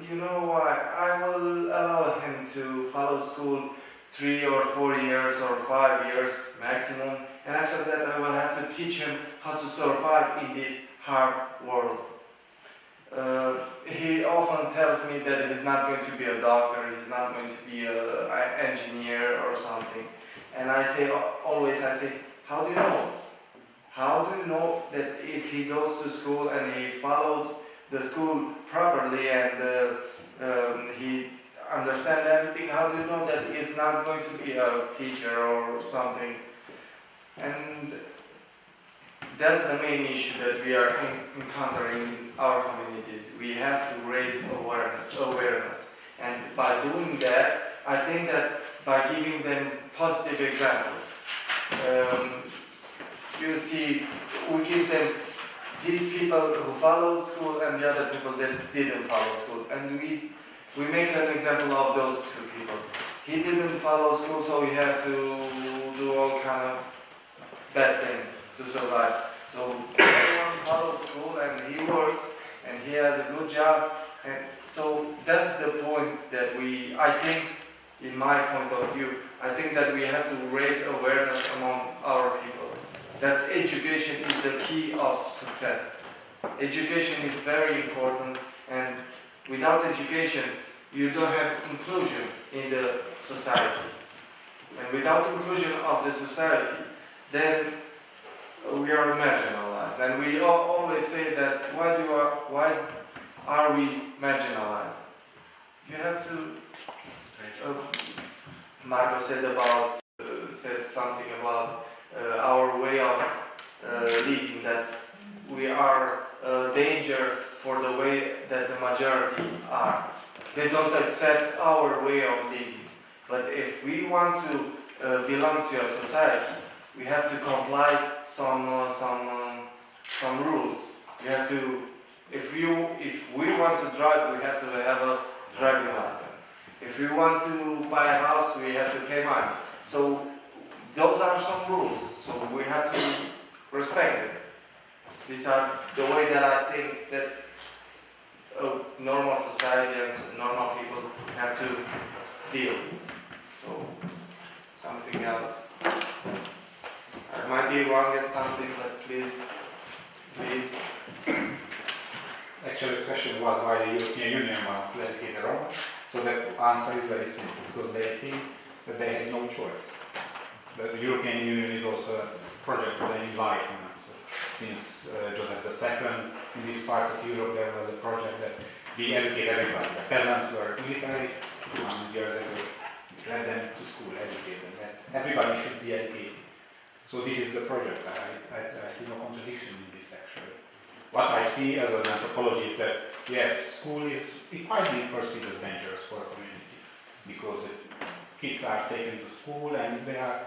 you know what, I will allow him to follow school 3 or 4 years or 5 years maximum, and after that I will have to teach him how to survive in this hard world. He often tells me that he's not going to be a doctor, he's not going to be an engineer or something. And I say, how do you know? How do you know that if he goes to school and he follows the school properly and he understands everything, how do you know that he's not going to be a teacher or something? And that's the main issue that we are encountering in our communities. We have to raise awareness. And by doing that, I think that by giving them positive examples, you see, we give them these people who followed school and the other people that didn't follow school. And we make an example of those two people. He didn't follow school, so he had to do all kind of bad things to survive. So everyone follows school and he works and he has a good job. And so that's the point that I think, in my point of view, I think that we have to raise awareness among our people. That education is the key of success. Education is very important, and without education, you don't have inclusion in the society. And without inclusion of the society, then we are marginalized. And we always say that why are we marginalized? You have to. Marco said something about our way of living, that we are a danger for the way that the majority are. They don't accept our way of living. But if we want to belong to a society, we have to comply some rules. We have to, if we want to drive, we have to have a driving license. If we want to buy a house, we have to pay money. So those are some rules. So we have to respect them. These are the way that I think that normal society and normal people have to deal. So something else. I might be wrong at something, but please. Actually, the question was why the European Union wants to educate the Roma. So the answer is very simple, because they think that they have no choice. The European Union is also a project of the Enlightenment. So since Joseph II, in this part of Europe, there was a project that we educate everybody. The peasants were military, 200 years ago, led them to school, educate them. That everybody should be educated. So this is the project. I see no contradiction in this, actually. What I see as an anthropologist is that, yes, school is, it might be perceived as dangerous for a community. because the kids are taken to school and they are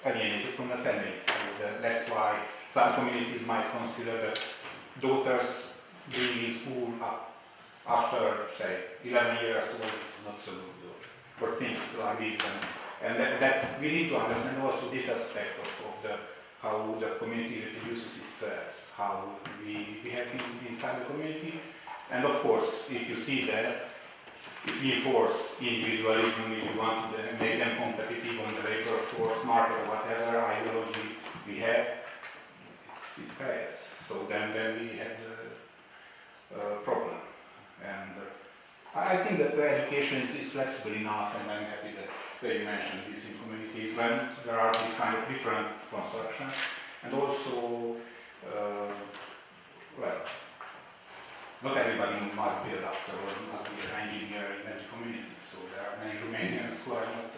alienated from the family. So that's why some communities might consider that daughters being in school after, say, 11 years old is not so good, or things like this. And that we need to understand also this aspect of how the community reproduces itself, how we behave inside the community. And of course, if you see that, if we force individualism, if you want to make them competitive on the labor force market or whatever ideology we have, it's chaos. So then we have the problem. And I think that the education is flexible enough, and I'm happy that you mentioned this in communities when there are these kind of different constructions. And also, well, not everybody must be a doctor or must be an engineer in every community. So there are many Romanians who are not